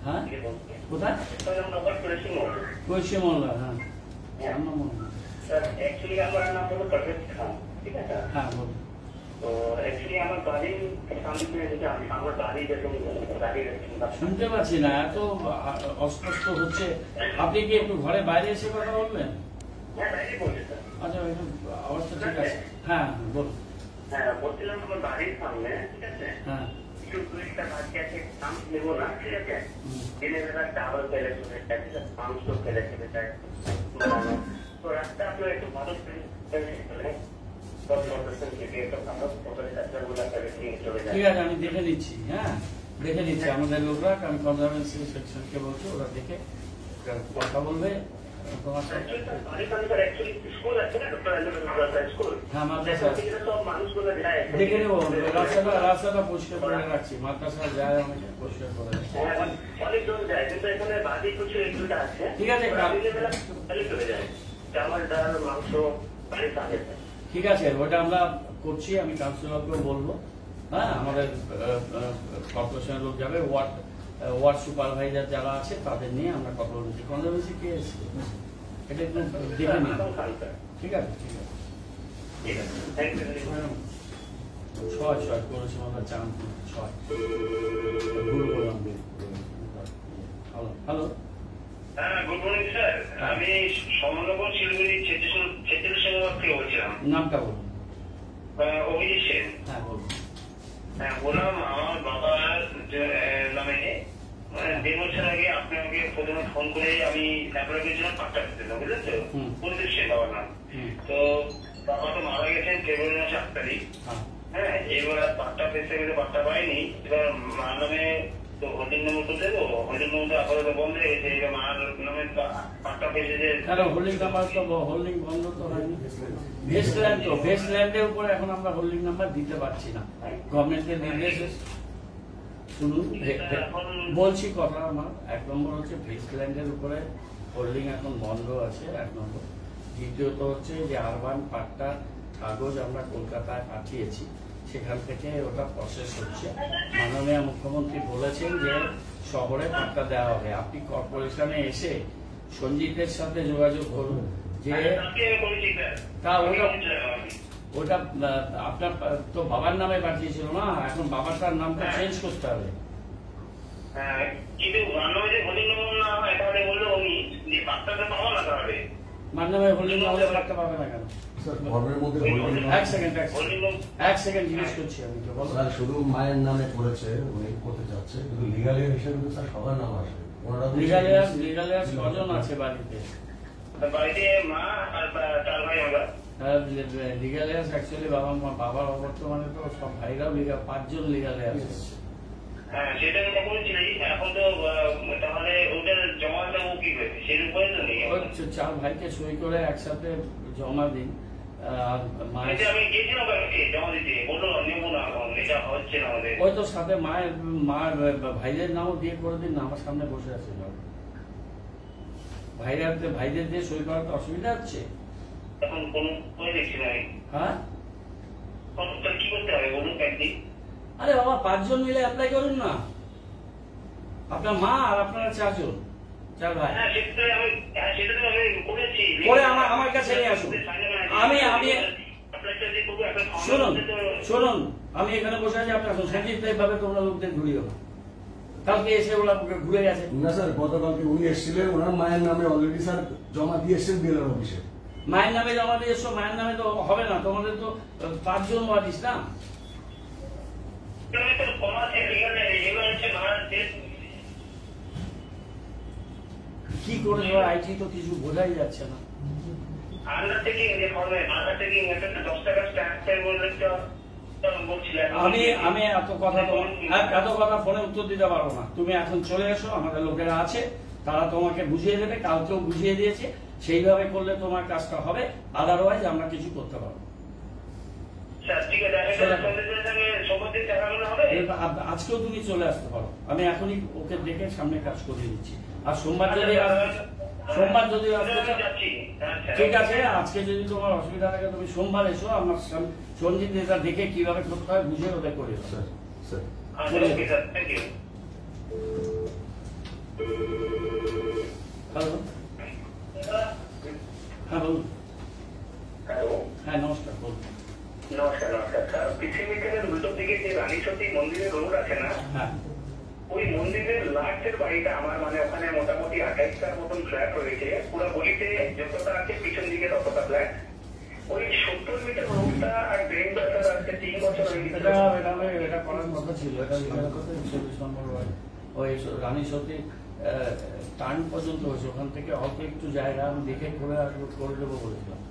হ্যাঁ কোথায়? পশ্চিম মোল্লা। হ্যাঁ স্যার অ্যাকচুয়ালি আমার নাম হলো পারভেজ খান, ঠিক আছে? হ্যাঁ বলুন। তো অ্যাকচুয়ালি আমার বাড়ির সামনে যেটা আমার বাড়ি যেরকম দাঁড়িয়ে শুনতে পাচ্ছি না, এত অস্পষ্ট হচ্ছে। আপনি কি একটু ঘরে বাইরে এসে কথা বলবেন? হ্যাঁ বাইরে বলছি স্যার। আচ্ছা অবস্থা ঠিক আছে। হ্যাঁ বলুন। হ্যাঁ বলছিলাম আমার বাড়ির সামনে, ঠিক আছে? হ্যাঁ একটু দুইটা বাচ্চা আছে, নাম নেবো না, ঠিক আছে? দিনের বেলা ডাবল ফেলে চলে যায়, ঠিক আছে? মাংস ফেলে চলে যায়। তো রাস্তা আপনার একটু ভালো ঠিক আছে, আমি দেখে নিচ্ছি। হ্যাঁ দেখে নিচ্ছি, আমাদের লোকরা, আমি কনজারভেন্সি সেকশনকে বলছি, ওরা দেখে কথা বলবে তোমার সাথে। দেখে নেবো, রাস্তাটা পরিষ্কার করে রাখছি, মাদ্রাসা যায় অনেকে পরিষ্কার করে রাখছি। ঠিক আছে ঠিক আছে, ওটা আমরা করছি, আমি কাউন্সিলরকেও বলবো। হ্যাঁ আমাদের কর্পোরেশনের লোক যাবে, ওয়ার্ড সুপারভাইজার যারা আছে তাদের নিয়ে আমরা কথা বলছি। কনজারভেন্সি কে এসছে এটা একটু দেখে নিন। ঠিক আছে ঠিক আছে ছয় করেছি আমরা চান 6 হ্যালো হ্যালো। হ্যাঁ গুড মর্নিং স্যার, আমি সমনগর শিলিগুড়ি 46 নম্বর থেকে বলছিলাম। নামটা বলুন। অভিজিৎ সেন। হ্যাঁ বলুন। হ্যাঁ বললাম আমার বাবার নামে 1.5 বছর আগে আপনি আমাকে প্রথমে ফোন করে আমি তারপরে গেছিলাম পাট্টা পেতে, বুঝলেন তো? অভিজিৎ সেন বাবার নাম। তো বাবা তো মারা গেছেন ফেব্রুয়ারি মাসে 8 তারিখ। হ্যাঁ এবার পাট্টা পেতে গেলে পাট্টা পাইনি, এবার মার নামে তো হোল্ডিং নম্বর তো দেবো, হোল্ডিং নম্বর আপাতত বন্ধ হয়ে গেছে, এবার মার নামে পাট্টা পেয়েছে যে হোল্ডিং নাম্বার তো হোল্ডিং বন্ধ তো হয়নি, ভেস্টল্যান্ড তো ভেস্টল্যান্ডের উপরে এখন আমরা হোল্ডিং নাম্বার দিতে পারছি না, গভর্নমেন্টের নির্দেশ। শুনুন বলছি কথা আমার, 1 নম্বর হচ্ছে ভেস্টল্যান্ডের উপরে হোল্ডিং এখন বন্ধ আছে 1 নম্বর। দ্বিতীয়ত হচ্ছে যে আরবান পাট্টা কাগজ আমরা কলকাতায় পাঠিয়েছি, সেখান থেকে ওটা প্রসেস হচ্ছে। মাননীয় মুখ্যমন্ত্রী বলেছেন যে শহরে পাট্টা দেওয়া হবে। আপনি কর্পোরেশনে এসে সঞ্জিতের সাথে যোগাযোগ করুন যে তা ওটা আপনার তো বাবার নামে পাঠিয়েছিল না, এখন বাবাটার নামটা চেঞ্জ করতে হবে। মার নামে হোল্ডিং না হলে পাট্টা পাবে না কেন? এক সেকেন্ড জিজ্ঞেস করছি আমি তো। স্যার শুধু মায়ের নামে করেছে, উনি করতে চাচ্ছে, কিন্তু লিগাল হিসেবে তো স্যার সবার নাম আসে। লিগাল কজন আছে বাড়িতে? মা আর 4 ভাই আমরা। লিগাল অ্যাকচুয়ালি বাবার অবর্তমানে তো সব ভাইরাও 5 জন লিগাল আছে। হ্যাঁ সেটা আমি বলছিলাম, এখন তো তাহলে ওদের জমা দেবো কি করে, সেই উপায় তো নেই। 4 ভাইকে সই করে একসাথে জমা দিন। আমি গিয়েছিলাম জমা দিতে, বললো নেবো না, এটা হচ্ছে না আমাদের। ওই তো সাথে মায়ের ভাইদের নামও দিয়ে করে দিন না, আমার সামনে বসে আছে। ভাইদের দিয়ে সই করাতে অসুবিধা হচ্ছে এখন কোনো দেখছি না। হ্যাঁ কি করতে হবে বলুন একদিন? আরে বাবা 5 জন মিলে অ্যাপ্লাই করুন না, আপনার মা আর আপনারা 4 জন, 4 ভাই। পরে আমার কাছে নিয়ে আসুন। শুনুন আমি এখানে বসে আছি, আপনার সঞ্জিত ভাবে তোমরা লোকদের ঘুরিও না। কালকে এসে ওরা ঘুরে গেছে না স্যার, গতকালকে উনি এসেছিলেন, ওনার মায়ের নামে অলরেডি স্যার জমা দিয়ে এসেছেন বিএলআর অফিসে। মায়ের নামে জমা দিয়ে এসো, মায়ের নামে তো হবে না, তোমাদের তো 5 জন ওয়ারিশ না। কি করে আইটি তো কিছু বোঝাই যাচ্ছে না। আমি এত কথা ফোনে উত্তর দিতে পারবো না। তুমি এখন চলে এসো, আমাদের লোকেরা আছে, তারা তোমাকে বুঝিয়ে দেবে, কালকেও বুঝিয়ে দিয়েছে, সেইভাবে করলে তোমার কাজটা হবে, আদারওয়াইজ আমরা কিছু করতে পারবো। আজকেও তুমি চলে আসতে পারো, আমি এখনই ওকে দেখে সামনে কাজ করিয়ে দিচ্ছি। আর সোমবার যদি ঠিক আছে, আজকে যদি তোমার অসুবিধা থাকে তুমি সোমবার এসো, আমার সঞ্জিত এটা দেখে কিভাবে করতে হয় বুঝে ওদের করে। হ্যাঁ ওই মন্দিরের লাস্টের বাড়িটা আমার, মানে ওখানে মোটামুটি 28টার মতন ফ্ল্যাট রয়েছে, পুরো গলিতে যতটা আছে পিছন দিকে ততটা ফ্ল্যাট। ওই 70 মিটার রোডটা আর ড্রেন ব্যবসার আজকে 3 বছর হয়ে গেছে। এটা করার কথা ছিল, এটা 24 নম্বর ওয়ার্ড, ওই রানী সতী টার্ন পর্যন্ত হয়েছে, ওখান থেকে অল্প একটু জায়গা আমি দেখে করে দেবো বলেছিলাম।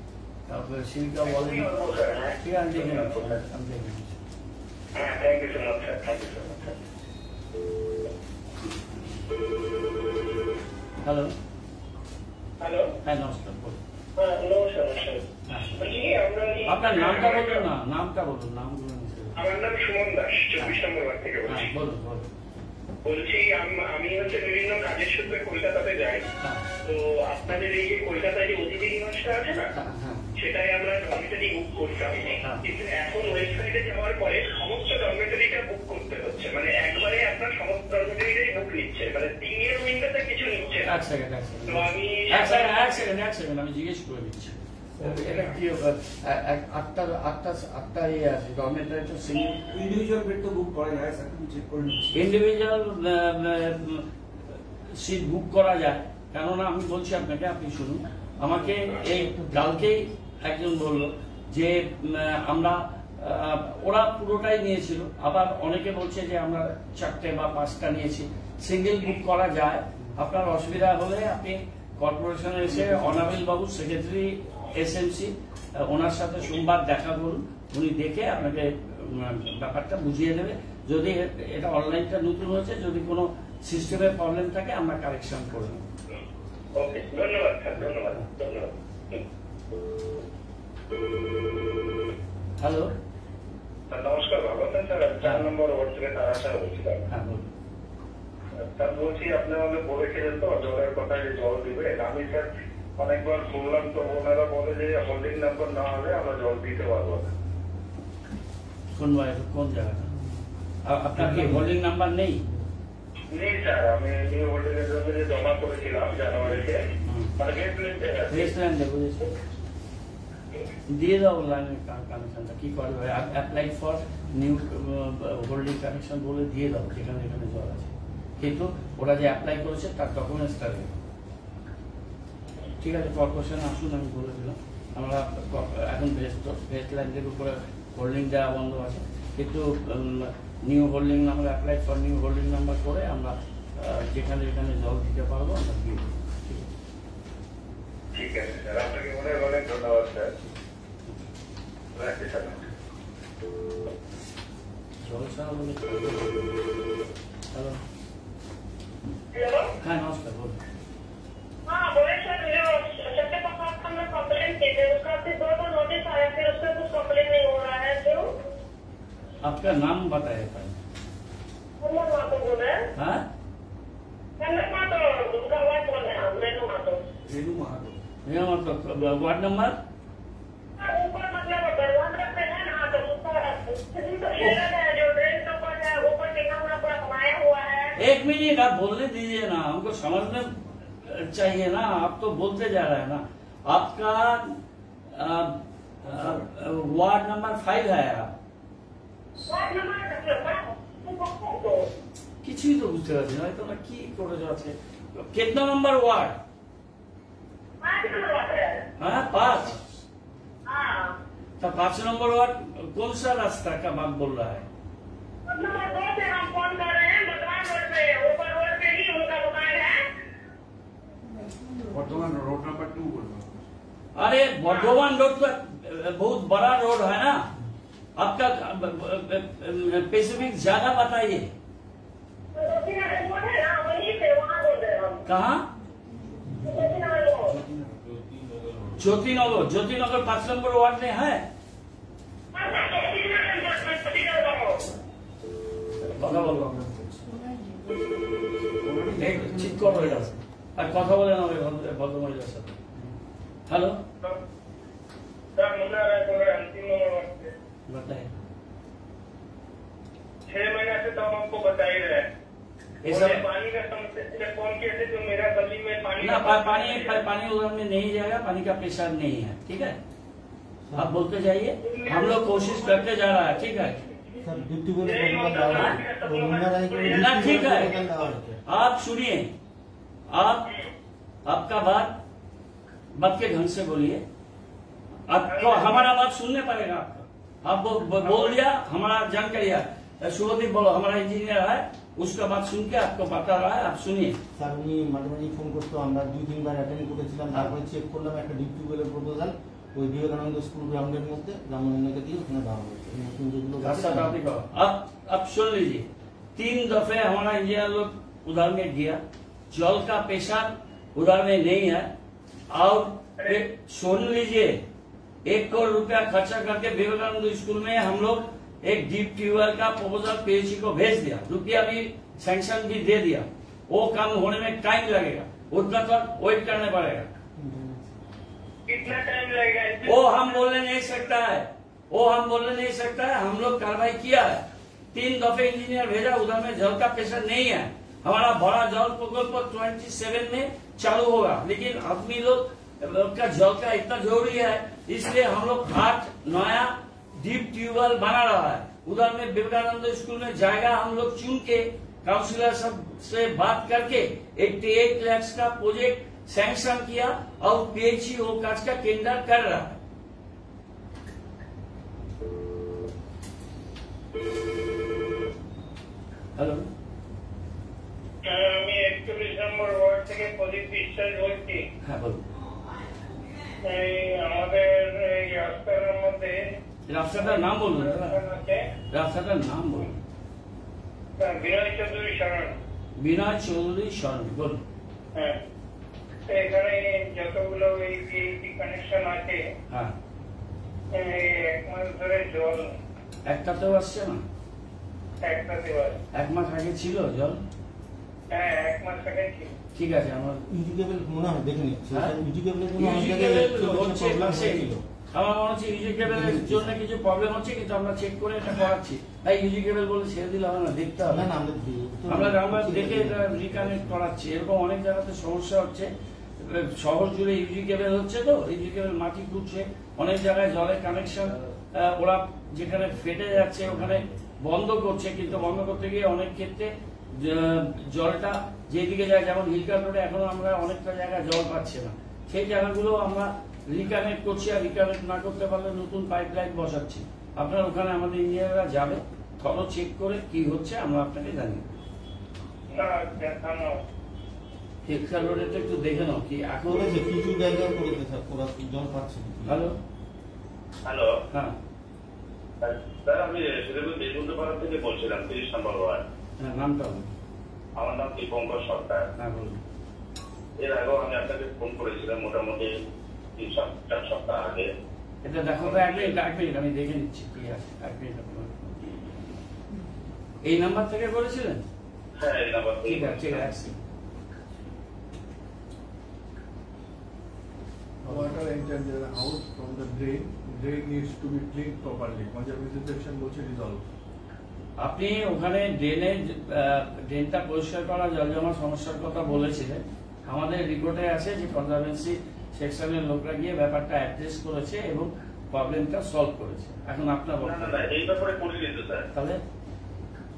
তারপরে শিল্পা বলে ঠিক আছে, আমি দেখে নিচ্ছি, আমি দেখে নিচ্ছি। হ্যাঁ, thank you so much sir, thank you so much sir. Hello, hello, হ্যাঁ নমস্কার, বলুন। নমস্কার নমস্কার। আপনার নামটা বলুন না, নামটা বলুন, নামগুলো আমার নাম সুমন দাস, 24 নম্বর ওয়ার্ড থেকে বলছি। বলুন বলুন। বলছি আমি হচ্ছে বিভিন্ন কাজের সূত্রে কলকাতাতে যাই, তো আপনাদের এই যে কলকাতায় যে অতিথি নিবাসটা আছে না, সেটাই আমরা ডরমিটরি বুক করতাম, কিন্তু এখন ওয়েবসাইটে যাওয়ার পরে সমস্ত ডরমিটরিটা বুক করতে হচ্ছে, মানে একবারে আপনার সমস্ত ডরমিটরিটাই বুক নিচ্ছে, মানে 3 এর উইন্ডোতে কিছু নিচ্ছে না। এক সেকেন্ড তো আমি আমি জিজ্ঞেস করে দিচ্ছি, এটা কি আটটা ইয়ে আছে ডরমিটরি, তো সিঙ্গেল ইন্ডিভিজুয়াল বেড তো বুক করা যায় স্যার, তুমি চেক করে নিচ্ছি। ইন্ডিভিজুয়াল সিট বুক করা যায়, কেননা আমি বলছি আপনাকে, আপনি শুনুন আমাকে। এই কালকেই একজন বলল যে আমরা ওরা পুরোটাই নিয়েছিল, আবার অনেকে বলছে যে আমরা 4টে বা 5টা নিয়েছি। সিঙ্গেল বুক করা যায়, আপনার অসুবিধা হলে আপনি কর্পোরেশনে এসে অনাবিল বাবু সেক্রেটারি এসএমসি, ওনার সাথে সোমবার দেখা করুন, উনি দেখে আপনাকে ব্যাপারটা বুঝিয়ে দেবে। যদি এটা অনলাইনটা নতুন হয়েছে, যদি কোনো সিস্টেমের প্রবলেম থাকে আমরা কারেকশন করে নেব। ওকে, ধন্যবাদ স্যার, ধন্যবাদ ধন্যবাদ। হ্যালো, নমস্কার, ভালো আছেন স্যার? 4 নম্বর ওয়ার্ড থেকে তারা স্যার বলছিলাম। হ্যাঁ বলুন। স্যার বলছি, আপনি আমাকে বলেছিলেন তো জলের কথা, যে জল দিবে, আমি স্যার অনেকবার শুনলাম, তো ওনারা বলে যে হোল্ডিং নাম্বার না হলে আমরা জল দিতে পারবো না। কোন জায়গাটা? আপনার কি হোল্ডিং নাম্বার নেই? নেই স্যার, আমি নিউ হোল্ডিং এর জন্য যে জমা করেছিলাম জানুয়ারিতে, মানে বেসল্যান্ডে বুঝেছি, দিয়ে দাও লাইনের কানেকশনটা। কি করবে? Apply for new holding connection বলে দিয়ে দাও, যেখানে এখানে জল আছে, কিন্তু ওরা যে অ্যাপ্লাই করেছে তার ডকুমেন্টসটা দেবে। ঠিক আছে, কর্পোরেশন আসুন, আমি বলে দিলাম। আমরা এখন বেসল্যান্ডের উপরে হোল্ডিং দেওয়া বন্ধ আছে, কিন্তু new holding number, apply for new holding number করে আমরা যেখানে যেখানে জল দিতে পারবো আমরা দিয়ে দেবো। ঠিক আছে স্যার, আপনাকে অনেক অনেক ধন্যবাদ স্যার, রাখছি স্যার। জল ছাড়া বলে হ্যালো, হ্যালো, হ্যাঁ নমস্কার, বলুন। हाँ बोले सर, जो सबके पास हमने कंप्लेन की थी, उसका फिर 2 नोटिस आया, फिर उसका कुछ कंप्लेन नहीं हो रहा है, क्यों? आपका नाम बताइए पहले। कन्नड़ मातो बोल रहे हैं? हाँ, कन्नड़ मातो, उनका वाइफ बोल रहे हैं, रेनू मातो। रेनू महातो। ये मतलब वार्ड नंबर ऊपर मतलब दरवाजा पे है ना, तो ऊपर तो शेयर है, जो ड्रेन के ऊपर है, ऊपर टीना पूरा बनाया हुआ है। 1 मिनट आप बोलने दीजिए ना, हमको समझने चाहिए ना। आप तो बोलते जा रहे हैं ना। आपका वार्ड नंबर 5 है आप? वार्ड नंबर কিছুই তো বুঝতে পারছি না, তোমরা কি করে যাচ্ছে। कितना नंबर वार्ड? 5 नंबर वार्ड है। हाँ 5। हाँ, तो 5 नंबर वार्ड कौन सा रास्ता का बात बोल रहा है? नंबर 2 से हम फोन कर रहे हैं, बर्धमान रोड पे, ऊपर रोड पे ही उनका दुकान है। वर्धमान रोड नंबर 2 बोल रहा हूँ। अरे वर्धमान रोड तो बहुत बड़ा रोड है ना, आपका स्पेसिफिक जगह बताइए। कहाँ? ज्योतिनगर। ज्योतिनगर 5 नंबर वार्ड में है। কথা বলো, ঠিক করো এটা, আর কথা বলে না ওই ভদ্রমহিলার সাথে। হ্যালো, बताइए। 6 महीने से तो हम आपको बता ही रहे हैं। पानी का समस्या से फोन किए थे, तो मेरा गली में पानी ना पानी उधर में नहीं जाएगा, पानी का प्रेशर नहीं है, ठीक है। आप बोलते जाइए, हम लोग कोशिश करते जा रहा है, ठीक है। सर डिप्टी बोले प्रपोजल डाला है तो मुन्ना राय को ना ठीक है, प्रपोजल डाला है क्या? आप सुनिए, आपका बात के ढंग से बोलिए। आपको हमारा बात सुनने पड़ेगा। आप बोल दिया, हमारा जानकारी है। शुभदीप बोलो, हमारा इंजीनियर है, उसका बात सुन के आपको बता रहा है, आप सुनिए। স্যার উনি মাঝে মাঝে ফোন করতো, আমরা 2-3 বার অ্যাটেন্ড করেছিলাম, তারপরে চেক করলাম একটা ডিপটি বলে প্রপোজাল ওই বিবেকানন্দ স্কুল গ্রাউন্ডের মধ্যে রামমোহনকে দিয়ে ওখানে দেওয়া হয়েছে। নতুন যেগুলো अब सुन लीजिए, 3 दफे हमारा इंजीनियर लोग उधर में गया, जल का प्रेशर उधर में नहीं है। और सुन लीजिए, 1 करोड़ रुपया खर्चा करके विवेकानंद स्कूल में हम लोग एक डीप ट्यूबवेल का प्रपोजल पीएचई को भेज दिया, रुपया भी सैंक्शन भी दे दिया। वो काम होने में टाइम लगेगा, उतना तक वेट करने पड़ेगा। कितना टाइम लगेगा? वो हम बोलने नहीं सकता है, हम लोग कार्रवाई किया है। 3 दफे इंजीनियर भेजा, उधर में जल का प्रेशर नहीं है। हमारा बड़ा जल प्रकल्प 27 में चालू होगा, लेकिन आदमी लोग का जल का इतना जरूरी है, इसलिए हम लोग 8 नया डीप ट्यूबवेल बना रहा है। उधर में विवेकानंद स्कूल में जाएगा, हम लोग चुन के काउंसिलर सब से बात करके 88 लाख का प्रोजेक्ट सैंक्शन किया और पीएचई वो काज का टेंडर कर रहा है। हेलो, আমি 41 নম্বর ওয়ার্ড থেকে প্রদীপ বিশ্বাস বলছি। হ্যাঁ বলুন। এই আমাদের এই রাস্তার মধ্যে রাস্তাটার নাম বলুন দাদা, আছে রাস্তাটার নাম বলুন। বিনয় চৌধুরী শরণ। বিনয় চৌধুরী শরণ, বলুন। হ্যাঁ, তো এখানে যতগুলো এই পিএইচই কানেকশন আছে, হ্যাঁ, এই 1 মাস ধরে জল একটাতেও আসছে না। একটা দেওয়ার। 1 মাস আগে ছিল জল। হ্যাঁ, 1 মাস আগে ছিল। ঠিক আছে, আমার ইউজিকেবল মনে হয় দেখে নিচ্ছি। হ্যাঁ? ইউজিকেবলের জন্য অনেক ইউজি জায়গায় কেবল ছোট ছোট হচ্ছে প্রবলেম পাশে। হয়েছিল। আমার মনে হচ্ছে ইউজি কেবলের জন্য কিছু প্রবলেম হচ্ছে, কিন্তু আমরা চেক করে এটা করাচ্ছি। তাই ইউজি কেবল বলে ছেড়ে দিলে হবে না, দেখতে হবে। না না আমরা আমরা দেখে এটা রিকানেক্ট করাচ্ছি। এরকম অনেক জায়গাতে সমস্যা হচ্ছে, শহর জুড়ে ইউজি কেবল হচ্ছে, তো ইউজি কেবল মাটি খুঁড়ছে, অনেক জায়গায় জলের কানেকশন ওরা যেখানে ফেটে যাচ্ছে ওখানে বন্ধ করছে, কিন্তু বন্ধ করতে গিয়ে অনেক ক্ষেত্রে জলটা যেদিকে যায়, যেমন হিলকার রোডে এখনো আমরা অনেকটা জায়গায় জল পাচ্ছি না, সেই জায়গাগুলো আমরা রিকানেক্ট করছি। আর রিকানেক্ট না করতে পারলে নতুন পাইপলাইন বসাচ্ছি। আপনার ওখানে আমাদের ইঞ্জিনিয়াররা যাবে, থরো চেক করে কি হচ্ছে আমরা আপনাকে জানিয়ে দেব। হিলকার রোডে তো একটু দেখে নাও কি এখন করেছে, কিছু জায়গায় করেছে স্যার, ওরা জল পাচ্ছে। হ্যালো, হ্যালো, হ্যাঁ স্যার আমি বেগুনপাড়া থেকে বলছিলাম, 30 নম্বর ওয়ার্ড। হ্যাঁ, নামটা বলুন। আমার নাম দীপঙ্কর সরকার। হ্যাঁ বলুন। এর আগেও আমি আপনাকে ফোন করেছিলাম মোটামুটি 3-4 সপ্তাহ আগে। এটা দেখো তো, 1 মিনিট আমি দেখে নিচ্ছি কি আছে। 1 মিনিট। এই নাম্বার থেকে করেছিলেন? হ্যাঁ, এই নাম্বার। ঠিক আছে, ঠিক আছে। Water enters out from the drain. Drain needs to be cleaned properly. Conservation section বলছে dissolve. আপনি ওখানে ড্রেনটা পরিষ্কার করা, জল জমা সমস্যার কথা বলেছিলেন। আমাদের রিপোর্টে আছে যে কনজারভেন্সি সেকশনের লোকরা গিয়ে ব্যাপারটা অ্যাড্রেস করেছে এবং প্রবলেমটা সলভ করেছে। এখন আপনার না, এই ব্যাপারে করিনি তো স্যার। তাহলে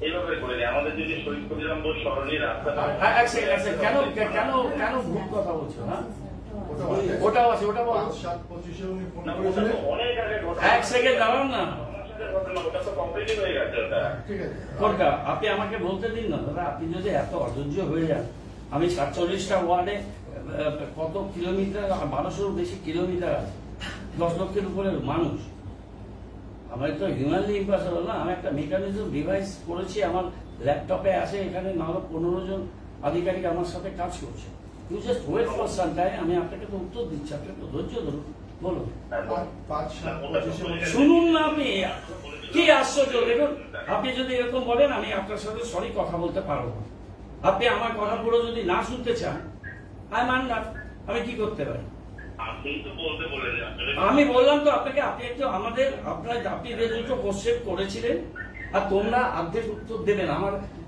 এই ব্যাপারে করিনি। আমাদের যদি শহীদ ক্ষুদিরাম বোস সরণি রাস্তা কেন ভুল কথা বলছো? হ্যাঁ, ওটা আছে। ওটা বলো। 5-7-25 উনি ফোন না, ওটা করেছিলেন। তো অনেক আগে ঘটনা। 1 সেকেন্ড দাঁড়ান না। ওটা তো কমপ্লিট হয়ে গেছে ওটা। ঠিক আছে। কোনটা আপনি আমাকে বলতে দিন না দাদা। আপনি যদি এত অধৈর্য হয়ে যান, আমি 47টা ওয়ার্ডে কত কিলোমিটার, 1200-র বেশি কিলোমিটার আছে, 10 লক্ষের উপরে মানুষ। আমার তো হিউম্যানলি ইম্পসিবল না। আমি একটা মেকানিজম ডিভাইস করেছি, আমার ল্যাপটপে আছে, এখানে না হলে 15 জন আধিকারিক আমার সাথে কাজ করছে। You just wait for some time. আমি আপনাকে তো উত্তর দিচ্ছি, আপনি একটু ধৈর্য ধরুন। বলুন, 5-7-25 শুনুন না। আপনি কি আশ্চর্য! দেখুন, আপনি যদি এরকম বলেন, আমি আপনার সাথে সরি কথা বলতে পারবো না। আপনি আমার কথাগুলো যদি না শুনতে চান, আমি কি করতে পারি? আপনি তো বলতে বলেন। আমি বললাম তো আপনাকে, আপনি একটু আপনি যে দুটো কোশ্চেন করেছিলেন আর তোমরা অর্ধেক উত্তর দেবেন,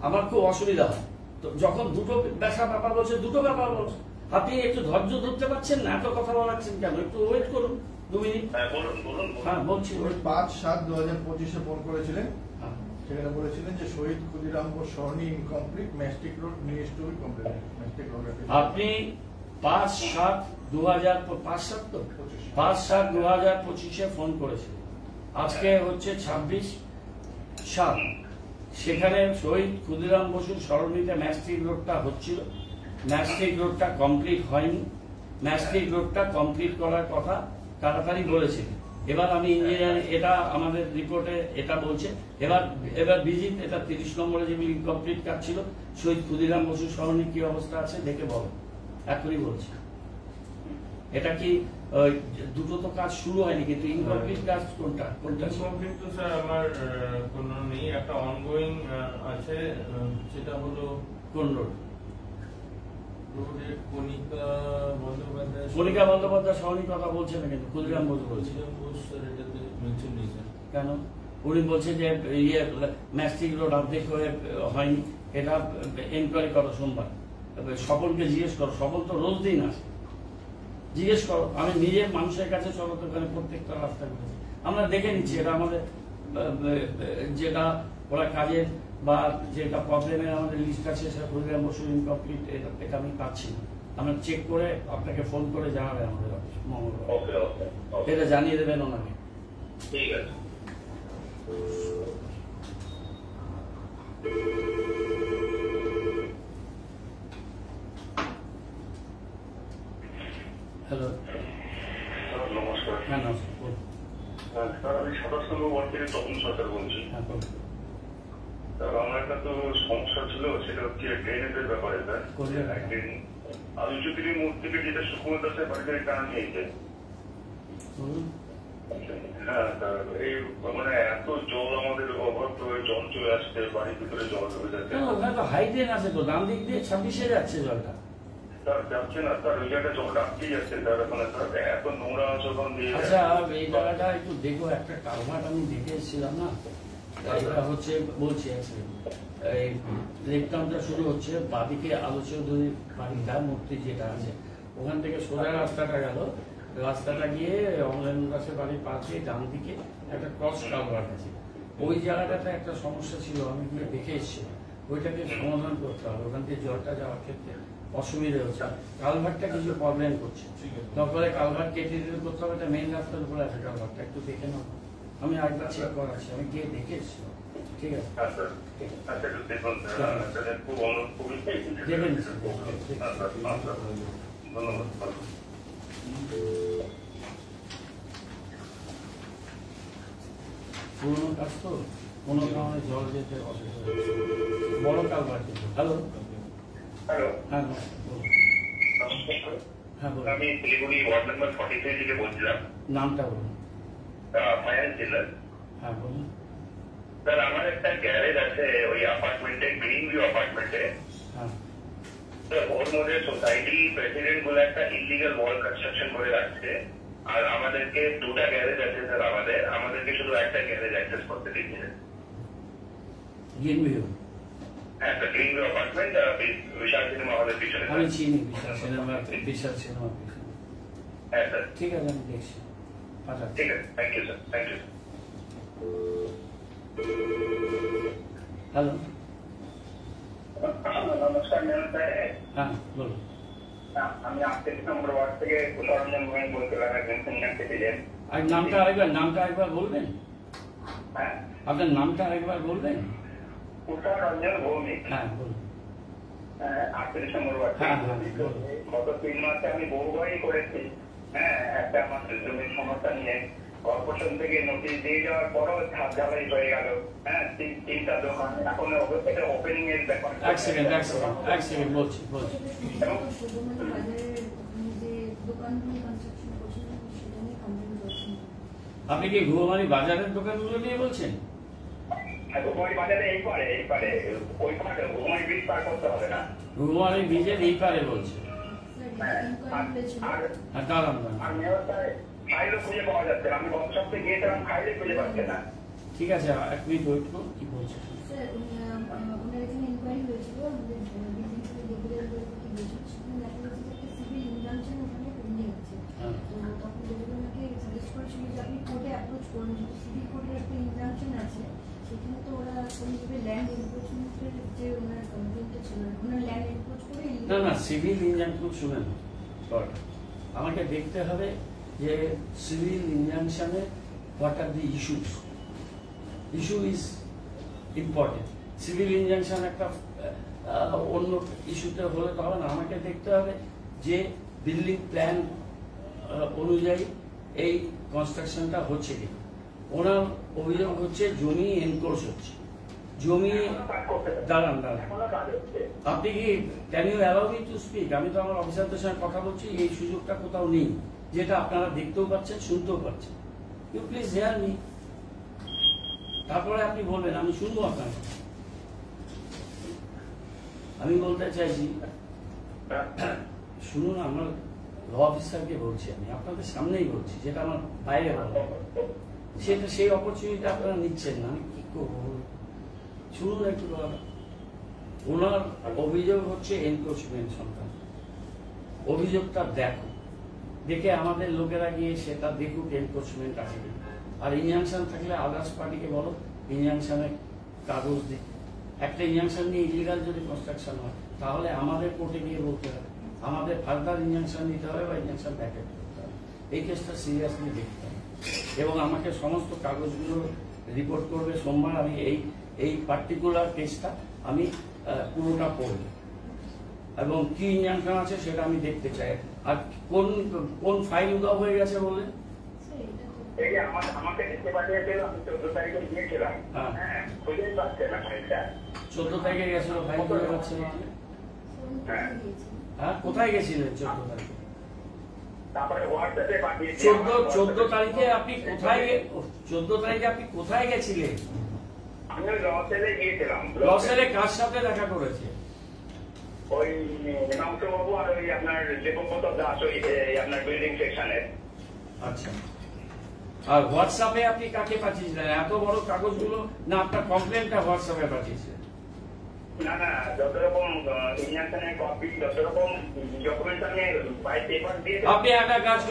আমার খুব অসুবিধা হয়। তো যখন দুটো ব্যাপার বলছে, দুটো ব্যাপার বলছে, আপনি একটু ধৈর্য ধরতে পারছেন না, এত কথা বলাচ্ছেন কেন? একটু ওয়েট করুন 2 মিনিট। বলুন। হ্যাঁ বলছি। 5-7-2025 ফোন করেছিলেন। সেখানে বলেছিলেন যে Shahid Kshudiram Bose Sarani incomplete, mastic road needs to be completed. Mastic road আপনি 5/7/2025 ফোন করেছেন। আজকে হচ্ছে 26/7। সেখানে শহীদ ক্ষুদিরাম বসুর সরণিতে ম্যাস্টিক রোডটা হচ্ছিল, ম্যাস্টিক রোডটা কমপ্লিট হয়নি। ম্যাস্টিক রোডটা কমপ্লিট করার কথা তাড়াতাড়ি বলেছে। এবার আমি ইঞ্জিনিয়ার, এটা আমাদের রিপোর্টে এটা বলছে। এবার ভিজিট, এটা 30 নম্বরে যে ইনকমপ্লিট কাজ ছিল শহীদ ক্ষুদিরাম বসু সরণি কি অবস্থা আছে দেখে বলো, এখনই বলছি। এটা কি দুটো তো কাজ শুরু হয়নি, কিন্তু ইনকমপ্লিট কাজ কোনটা কোনটা? ইনকমপ্লিট তো স্যার আমার কোনো নেই, একটা অনগোয়িং আছে, সেটা হলো কোন রোড? রোডের কণিকা বন্দ্যোপাধ্যায় সরণির কথা বলছে না, কিন্তু ক্ষুদিরাম বসু বলছে। এটাতে মেনশন নেই স্যার। কেন? উনি বলছে যে ম্যাস্টিক রোড অর্ধেক হয়নি, এটা এনকোয়ারি করো সোমবার। সকলকে জিজ্ঞেস করো, সকল তো রোজ দিন আসে, জিজ্ঞেস করো। আমি নিজে মানুষের কাছে চলো তো, ওখানে প্রত্যেকটা রাস্তা করেছি, আমরা দেখে নিচ্ছি। এটা আমাদের যেটা ওরা কাজের বা যেটা প্রবলেমের আমাদের লিস্ট আছে, সেটা ক্ষুদিরাম বসু ইনকমপ্লিট, এটা আমি পাচ্ছি না। আমরা চেক করে আপনাকে ফোন করে জানাবে আমাদের অফিস মঙ্গলবার, এটা জানিয়ে দেবেন ওনাকে। ঠিক আছে। হ্যালো, নমস্কার। হ্যাঁ নমস্কার, বলুন। স্যার আমি 27 নম্বর ওয়ার্ড থেকে তপন সরকার বলছি। হ্যাঁ বলুন। স্যার আমার একটা তো সমস্যা ছিল, সেটা হচ্ছে ড্রেনেজের ব্যাপারে স্যার। কোথায়? আলুচুতির মোড় থেকে যেটা সুকুমার দাসের বাড়িতে টান নিয়েছে। বলুন। হ্যাঁ স্যার, এই মানে এত জল আমাদের অভাব, জল চলে আসছে, বাড়ির ভিতরে জল ঢুকে যাচ্ছে। ওখানে তো হাই ড্রেন আছে, তো ডান দিক দিয়ে 26-এ যাচ্ছে জলটা। স্যার যাচ্ছে না স্যার, ওই জায়গাটা জলটা আটকে যাচ্ছে স্যার। ওখানে স্যার এত নোংরা যখন দিয়ে আচ্ছা, এই জায়গাটা একটু দেখো, একটা কালভার্ট আমি দেখে এসেছিলাম না, এটা হচ্ছে বলছি এই লেকটাউনটা শুরু হচ্ছে বাদিকে আলো চৌধুরী বাড়িটা মূর্তি যেটা আছে, ওখান থেকে সোজা রাস্তাটা গেল, রাস্তাটা গিয়ে অমলেন দাসের বাড়ির পাশে ডান দিকে একটা ক্রস কালভার্ট আছে। ওই জায়গাটাতে একটা সমস্যা ছিল, আমি গিয়ে দেখে এসেছিলাম। ওইটাকে সমাধান করতে হবে, ওখান থেকে জলটা যাওয়ার ক্ষেত্রে অসুবিধা হচ্ছে। কালভার্টটা কিছু প্রবলেম করছে, তারপরে কালভার্ট কেটে দিতে করতে হবে। এটা মেইন রাস্তার উপরে আছে কালভার্টটা, একটু দেখে নাও। আমি আরেকবার চেক করাচ্ছি, আমি গিয়ে দেখে এসেছিলাম। ঠিক আছে, আচ্ছা একটু দেখুন স্যার, খুব অনুরোধ খুবই দেখে নিচ্ছি। ধন্যবাদ। পুরোনো কাজ তো, কোনো কারণে জল যেতে অসুবিধা হচ্ছে। বড় কালভার্ট। হ্যালো, হ্যালো, হ্যাঁ বলুন। হ্যাঁ বলুন, আমি শিলিগুড়ি ওয়ার্ড নাম্বার 43 থেকে বলছিলাম। নামটা বলুন। ফায়ার জিল্লার। হ্যাঁ বলুন। স্যার আমার একটা গ্যারেজ আছে ওই অ্যাপার্টমেন্টে, গ্রিন ভিউ অ্যাপার্টমেন্টে। হ্যাঁ, ওর মধ্যে সোসাইটি প্রেসিডেন্ট বলে একটা ইলিগাল ওয়াল কনস্ট্রাকশন করে রাখছে। আর আমাদেরকে দুটা গ্যারেজ আছে স্যার, আমাদেরকে শুধু একটা গ্যারেজ অ্যাক্সেস করতে দিচ্ছে। Green view. হ্যাঁ sir, green view apartment, Bishal cinema হলের পিছনে। আমি চিনি বিশাল সিনেমা, বিশাল সিনেমা। হ্যাঁ স্যার, ঠিক আছে, আমি দেখছি, পাঠাচ্ছি। ঠিক আছে, thank you sir, thank you. Hello, নমস্কার ম্যাম সাহেব। হ্যাঁ বলুন। আমি 38 নম্বর ওয়ার্ড থেকে কুশলরঞ্জন ভৌমিক বলছিলাম, একজন সিনিয়র সিটিজেন। আর নামটা আরেকবার বলবেন? হ্যাঁ, আপনার নামটা আরেকবার বলবেন? কুশলরঞ্জন ভৌমিক। হ্যাঁ বলুন। 38 নম্বর ওয়ার্ড হ্যাঁ, থেকে। হ্যাঁ, বলুন। গত 3 মাসে আমি বহুবারই করেছি। হ্যাঁ, একটা আমার জমির সমস্যা নিয়ে কর্পোরেশন থেকে নোটিশ দিয়ে যাওয়ার পরও ছাদ ঢালাই হয়ে গেল। হ্যাঁ, 3টা দোকান এখন এটা ওপেনিং এর ব্যাপার। এক সেকেন্ড বলছি। আপনি কি ঘুমারি বাজারের দোকানগুলো নিয়ে বলছেন? ঘুমারি বাজারে এই পারে ওই পারে ঘুমারি ব্রিজ পার করতে হবে না। ঘুমারি ব্রিজের এই পারে বলছে। আর দাঁড়ান। মেয়র সাহেব ফাইলও খুঁজে পাওয়া যাচ্ছে না। আমি গত সপ্তাহে গিয়েছিলাম, ফাইলে খুঁজে পাচ্ছে না। ঠিক আছে, 1 মিনিট ওয়েট করুন। কি বলছে? সেখানে তো ওরা না না, সিভিল ইনজাংশন শুনেন, আমাকে দেখতে হবে যে সিভিল ইনজাংশনে what are the issues. Issue is important. Civil injunction একটা অন্য ইস্যুতে হলে তো হবে না, আমাকে দেখতে হবে যে বিল্ডিং প্ল্যান অনুযায়ী এই কনস্ট্রাকশনটা হচ্ছে কি। ওনার অভিযোগ হচ্ছে জমি এনক্রোচ হচ্ছে, জমি দাঁড়ান দাঁড়ান, আপনি কি can you allow me to speak? আমি তো আমার অফিসারদের সঙ্গে কথা বলছি, এই সুযোগটা কোথাও নেই, যেটা আপনারা দেখতেও পাচ্ছেন, শুনতেও পাচ্ছেন। ইউ প্লিজ হেয়ার মি, তারপরে আপনি বলবেন, আমি শুনবো আপনার। আমি বলতে চাইছি, শুনুন, আমার ল অফিসারকে বলছি, আমি আপনাদের সামনেই বলছি, যেটা আমার বাইরে বলা, সেটা সেই অপরচুনিটি আপনারা নিচ্ছেন না, আমি কি করবো? শুনুন একটু, ওনার অভিযোগ হচ্ছে এনক্রোচমেন্ট সংক্রান্ত। অভিযোগটা দেখো, দেখে আমাদের লোকেরা গিয়ে সেটা দেখুক এনক্রোচমেন্ট আছে কি। আর ইনজাংশন থাকলে আদার্স পার্টিকে বলো ইনজাংশনের কাগজ দিই। একটা ইনজাংশন নিয়ে ইলিগাল যদি কনস্ট্রাকশন হয়, তাহলে আমাদের কোর্টে গিয়ে বলতে হবে, আমাদের ফার্দার ইনজাংশন নিতে হবে বা ইনজাংশন ব্যাকেট করতে হবে। এই কেসটা সিরিয়াসলি দেখতে হবে এবং আমাকে সমস্ত কাগজগুলো রিপোর্ট করবে সোমবার। আমি এই পার্টিকুলার কেসটা আমি পুরোটা পড়ব এবং কি ইনজাংশন আছে সেটা আমি দেখতে চাই। আর কোন কোন ফাইল উদাও হয়ে গেছে বলে আমাকে দেখতে পাঠিয়েছিল, আমি 14 তারিখে গিয়েছিলাম, হ্যাঁ, খুঁজেই পাচ্ছে না ফাইলটা। 14 তারিখে গেছিল, ফাইল খুঁজে পাচ্ছে না? হ্যাঁ, কোথায় গেছিলেন 14 তারিখে? তারপরে হোয়াটসঅ্যাপে পাঠিয়েছি। 14 তারিখে আপনি কোথায় 14 তারিখে আপনি কোথায় গেছিলেন? আমি লসেলে গিয়েছিলাম। লসেলে কার সাথে দেখা করেছে? ওই হিমাংশুবাবু আর ওই আপনার দেবব্রত দাস, ওই আপনার বিল্ডিং সেকশনের। আচ্ছা, আর হোয়াটসঅ্যাপে আপনি কাকে পাঠিয়েছিলেন এত বড় কাগজগুলো? না আপনার কমপ্লেনটা হোয়াটসঅ্যাপে পাঠিয়েছিলেন? না না, যত রকম ইনজাংশনের কপি, যত রকম ডকুমেন্টস আমি বাই পেপার দিয়ে। আপনি একটা কাজ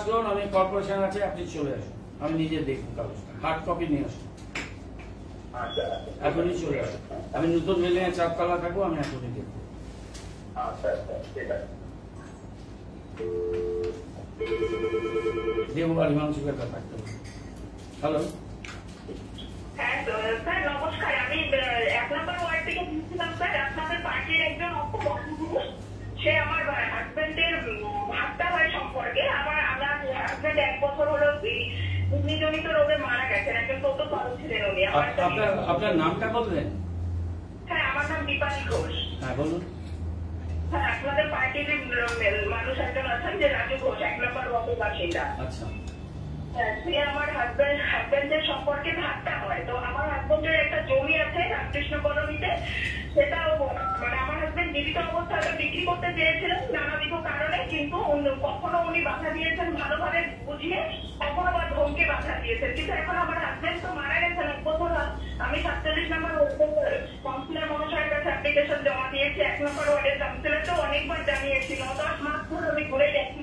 করুন, আমি কর্পোরেশন আছে, আপনি চলে আসুন, আমি নিজে দেখবো কাগজটা, হার্ড কপি নিয়ে আসুন। আচ্ছা, এখনই চলে আসুন, আমি নতুন বিল্ডিং এ 4 তলা থাকবো, আমি এখনই দেখবো। আচ্ছা আচ্ছা, ঠিক আছে। দেববার হিমাংশুকে থাকতে হবে। হ্যালো, হ্যাঁ স্যার নমস্কার, আমি 1 নম্বর ওয়ার্ড থেকে বলছিলাম স্যার। আপনাদের পার্টির একজন সে আমার হাজবেন্ডের ভাবটা হয় সম্পর্কে। আমার হাজবেন্ড 1 বছর হলো অগ্নিজনিত রোগে মারা গেছেন, একজন টোটো চালক ছিলেন উনি। আপনার নামটা বলবেন? হ্যাঁ, আমার নাম দীপালি ঘোষ। হ্যাঁ বলুন। হ্যাঁ, আপনাদের পার্টির মানুষ একজন আছেন যে রাজু ঘোষ, 1 নম্বর ওয়ার্ডের বাসিন্দা। আচ্ছা, সে আমার হাজবেন্ডের সম্পর্কে ভাবটা হয়। তো আমার হাজবেন্ডের একটা জমি আছে রামকৃষ্ণ কলোনিতে, সেটা মানে আমার হাজবেন্ড জীবিত অবস্থায় বিক্রি করতে চেয়েছিলেন নানাবিধ কারণে, কিন্তু কখনো উনি বাধা দিয়েছেন ভালোভাবে বুঝিয়ে, কখনো বা ধমকে বাধা দিয়েছেন। কিন্তু এখন আমার হাজবেন্ড তো মারা গেছেন 1 বছর। আমি 47 নম্বর কাউন্সিলর মহাশয়ের কাছে অ্যাপ্লিকেশন জমা দিয়েছি, 1 নম্বর ওয়ার্ডের কাউন্সিলরকেও অনেকবার জানিয়েছি। 9-10 মাস ধরে আমি ঘুরে দেখছি,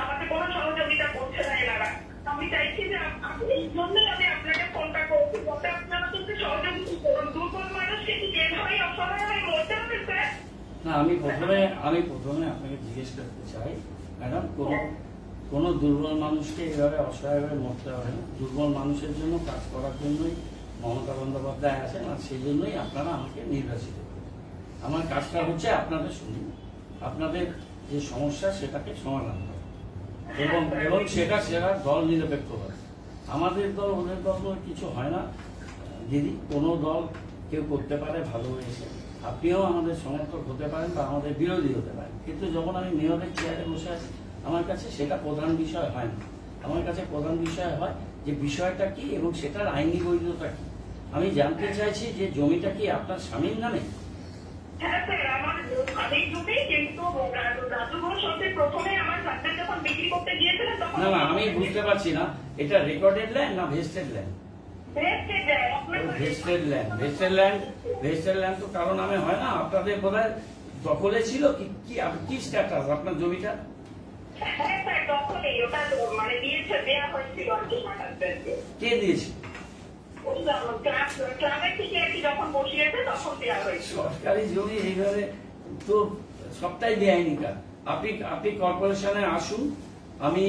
আমাকে কোনো সহযোগিতা করছে না এনারা। আমি চাইছি যে এই জন্যই আমি আপনাকে ফোনটা করছি, যাতে আপনারা কিন্তু সহযোগিতা করুন। দুর্বল মানুষকে কি যেভাবেই অসহায় হয়ে মরতে হবে স্যার? না, আমি প্রথমে আপনাকে জিজ্ঞেস করতে চাই ম্যাডাম, কোনো দুর্বল মানুষকে এভাবে অসহায় হয়ে মরতে হবে না। দুর্বল মানুষের জন্য কাজ করার জন্যই মমতা বন্দ্যোপাধ্যায় আছেন, আর সেই জন্যই আপনারা আমাকে নির্বাচিত করেন। আমার কাজটা হচ্ছে আপনাদের শুনি, আপনাদের যে সমস্যা সেটাকে সমাধান করা এবং সেটা দল নিরপেক্ষ হয়। আমাদের দল ওদের দল কিছু হয় না দিদি, কোনো দল কেউ করতে পারে ভালো হয়েছে। আপনিও আমাদের সমর্থক হতে পারেন বা আমাদের বিরোধী হতে পারেন, কিন্তু যখন আমি মেয়রের চেয়ারে বসে আছি আমার কাছে সেটা প্রধান বিষয় হয় না। আমার কাছে প্রধান বিষয় হয় যে বিষয়টা কি এবং সেটার আইনি বৈধতা কি। আমি জানতে চাইছি যে জমিটা কি আপনার স্বামীর নামে? হ্যাঁ স্যার, আমার স্বামীর জমি, কিন্তু রাজু ঘোষ প্রথমে আমার হাজবেন্ড যখন বিক্রি করতে গিয়েছিলেন তখন। না, আমি বুঝতে পারছি না, এটা রেকর্ডেড ল্যান্ড না ভেস্টেড ল্যান্ড? ভেস্টেড ল্যান্ড তো কারো নামে হয় না। আপনাদের বোধহয় দখলে ছিল কি স্ট্যাটাস আপনার জমিটা? হ্যাঁ স্যার, দখলেই, ওটা মানে দেওয়া হয়েছিল আর কি আমার হাজবেন্ডকে। কে দিয়েছে? ক্লাবের থেকে আর কি যখন বসিয়েছে তখন দেওয়া হয়েছিল। সরকারি জমি এইভাবে তো সবটাই বেআইনি কাজ। আপনি কর্পোরেশনে আসুন, আমি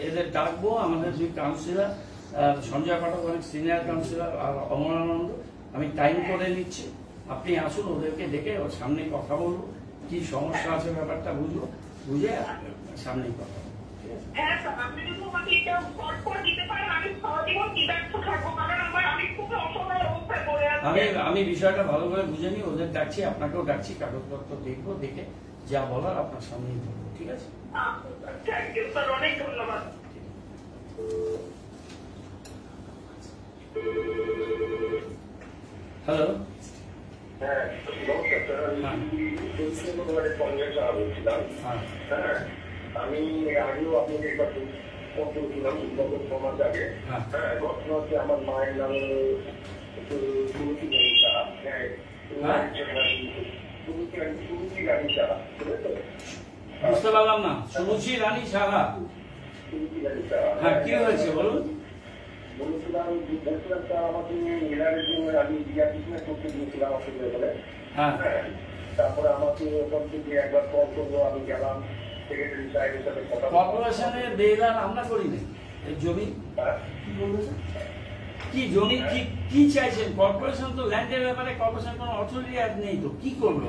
এদের ডাকবো, আমাদের দুই কাউন্সিলর সঞ্জয় পাঠক অনেক সিনিয়র কাউন্সিলর আর অমরানন্দ, আমি টাইম করে নিচ্ছি, আপনি আসুন, ওদেরকে ডেকে ওর সামনে কথা বলবো, কি সমস্যা আছে ব্যাপারটা বুঝবো, বুঝে সামনে কথা বলবো। হ্যাঁ স্যার, আপনি যদি আমাকে এটা সলভ করে দিতে পারেন আমি সারা জীবন বিব্যস্ত থাকবো, কারণ আমি খুব অসহায় অবস্থায় পড়ে আছি। আমি বিষয়টা ভালো করে বুঝে নিই, ওদের ডাকছি, আপনাকেও ডাকছি, কাগজপত্র দেখবো, দেখে যা বলার আপনার সামনেই বলবো, ঠিক আছে? থ্যাংক ইউ স্যার, অনেক ধন্যবাদ। হ্যালো, হ্যাঁ নমস্কার স্যার, বলছিলাম। হ্যাঁ, আমি আগেও আপনাকে একবার ফোন করেছিলাম গত 6 মাস আগে। হ্যাঁ, ঘটনা হচ্ছে আমার মায়ের নামে একটু সুরুচি গাড়ি চালা। হ্যাঁ, সুরুচি গাড়ি চালা, ঠিক আছে? বুঝতে পারলাম না। সুরুচি রানী সাহা, সুরুচি গাড়ি চালা। হ্যাঁ, কি হয়েছে বলুন? বলেছিলাম স্যার আমাকে এলাকার জন্য আমি রিয়াকশনে করতে দিয়েছিলাম আপনাদের বলে। হ্যাঁ, তারপরে আমাকে ওখান থেকে একবার কল করলো, আমি গেলাম সেক্রেটারি সাহেবের সাথে কথা। কর্পোরেশনের বেদান আমরা করি না। জমি কি জমি কি চাইছেন? কর্পোরেশন তো ল্যান্ডের ব্যাপারে কর্পোরেশন কোনো অথরিটি নেই, তো কি করবে?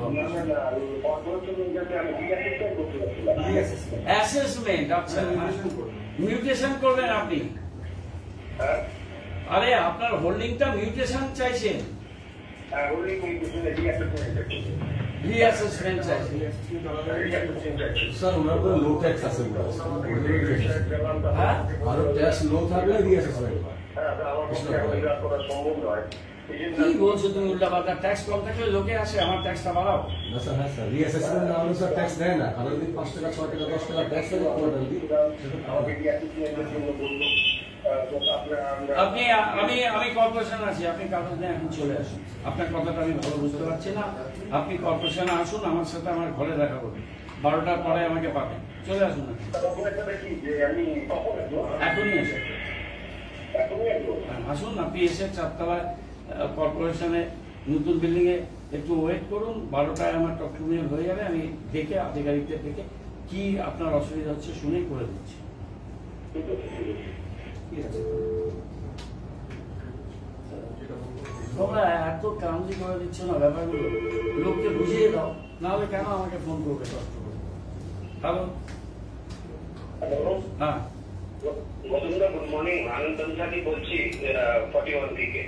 অ্যাসেসমেন্ট, আচ্ছা, মিউটেশন করবেন আপনি? আরে আপনার হোল্ডিংটা মিউটেশন চাইছেন, রিঅ্যাসেসমেন্ট চাইছেন? স্যার ওনার কোনো লো ট্যাক্স আছে, হ্যাঁ, আরো ট্যাক্স লো থাকলে রিঅ্যাসেসমেন্ট কি বলছো তুমি উল্টাপাল্টা? ট্যাক্স কম থাকলে লোকে আসে, আমার ট্যাক্সটা বাড়াও। না স্যার, হ্যাঁ স্যার, রিঅ্যাসেসমেন্ট না হলে স্যার ট্যাক্স দেয় না, কারণ যদি 5 টাকা 6 টাকা 10 টাকা ট্যাক্স দেয় কোয়ার্টার আমি কর্পোরেশন আছি, আপনি কাগজ নিয়ে এখন চলে আসুন। আপনার কথাটা আমি ভালো বুঝতে পারছি না, আপনি কর্পোরেশনে আসুন, আমার সাথে আমার ঘরে দেখা করবেন, 12টার পরে আমাকে পাবেন, চলে আসুন। এখনই আসুন, আসুন, আপনি এসে 4তলায় কর্পোরেশনে নতুন বিল্ডিং এ একটু ওয়েট করুন, 12টায় আমার টকটুমিয়াল হয়ে যাবে, আমি দেখে আধিকারিকদের দেখে কি আপনার অসুবিধা হচ্ছে শুনে করে দিচ্ছি। তোমরা এত কামজি করে দিচ্ছ না ব্যাপারগুলো, লোককে বুঝিয়ে দাও, নাহলে কেন আমাকে ফোন করবে কষ্ট করে? হ্যালো, হ্যাঁ গুড মর্নিং, আনন্দ বনসালী বলছি 41 থেকে।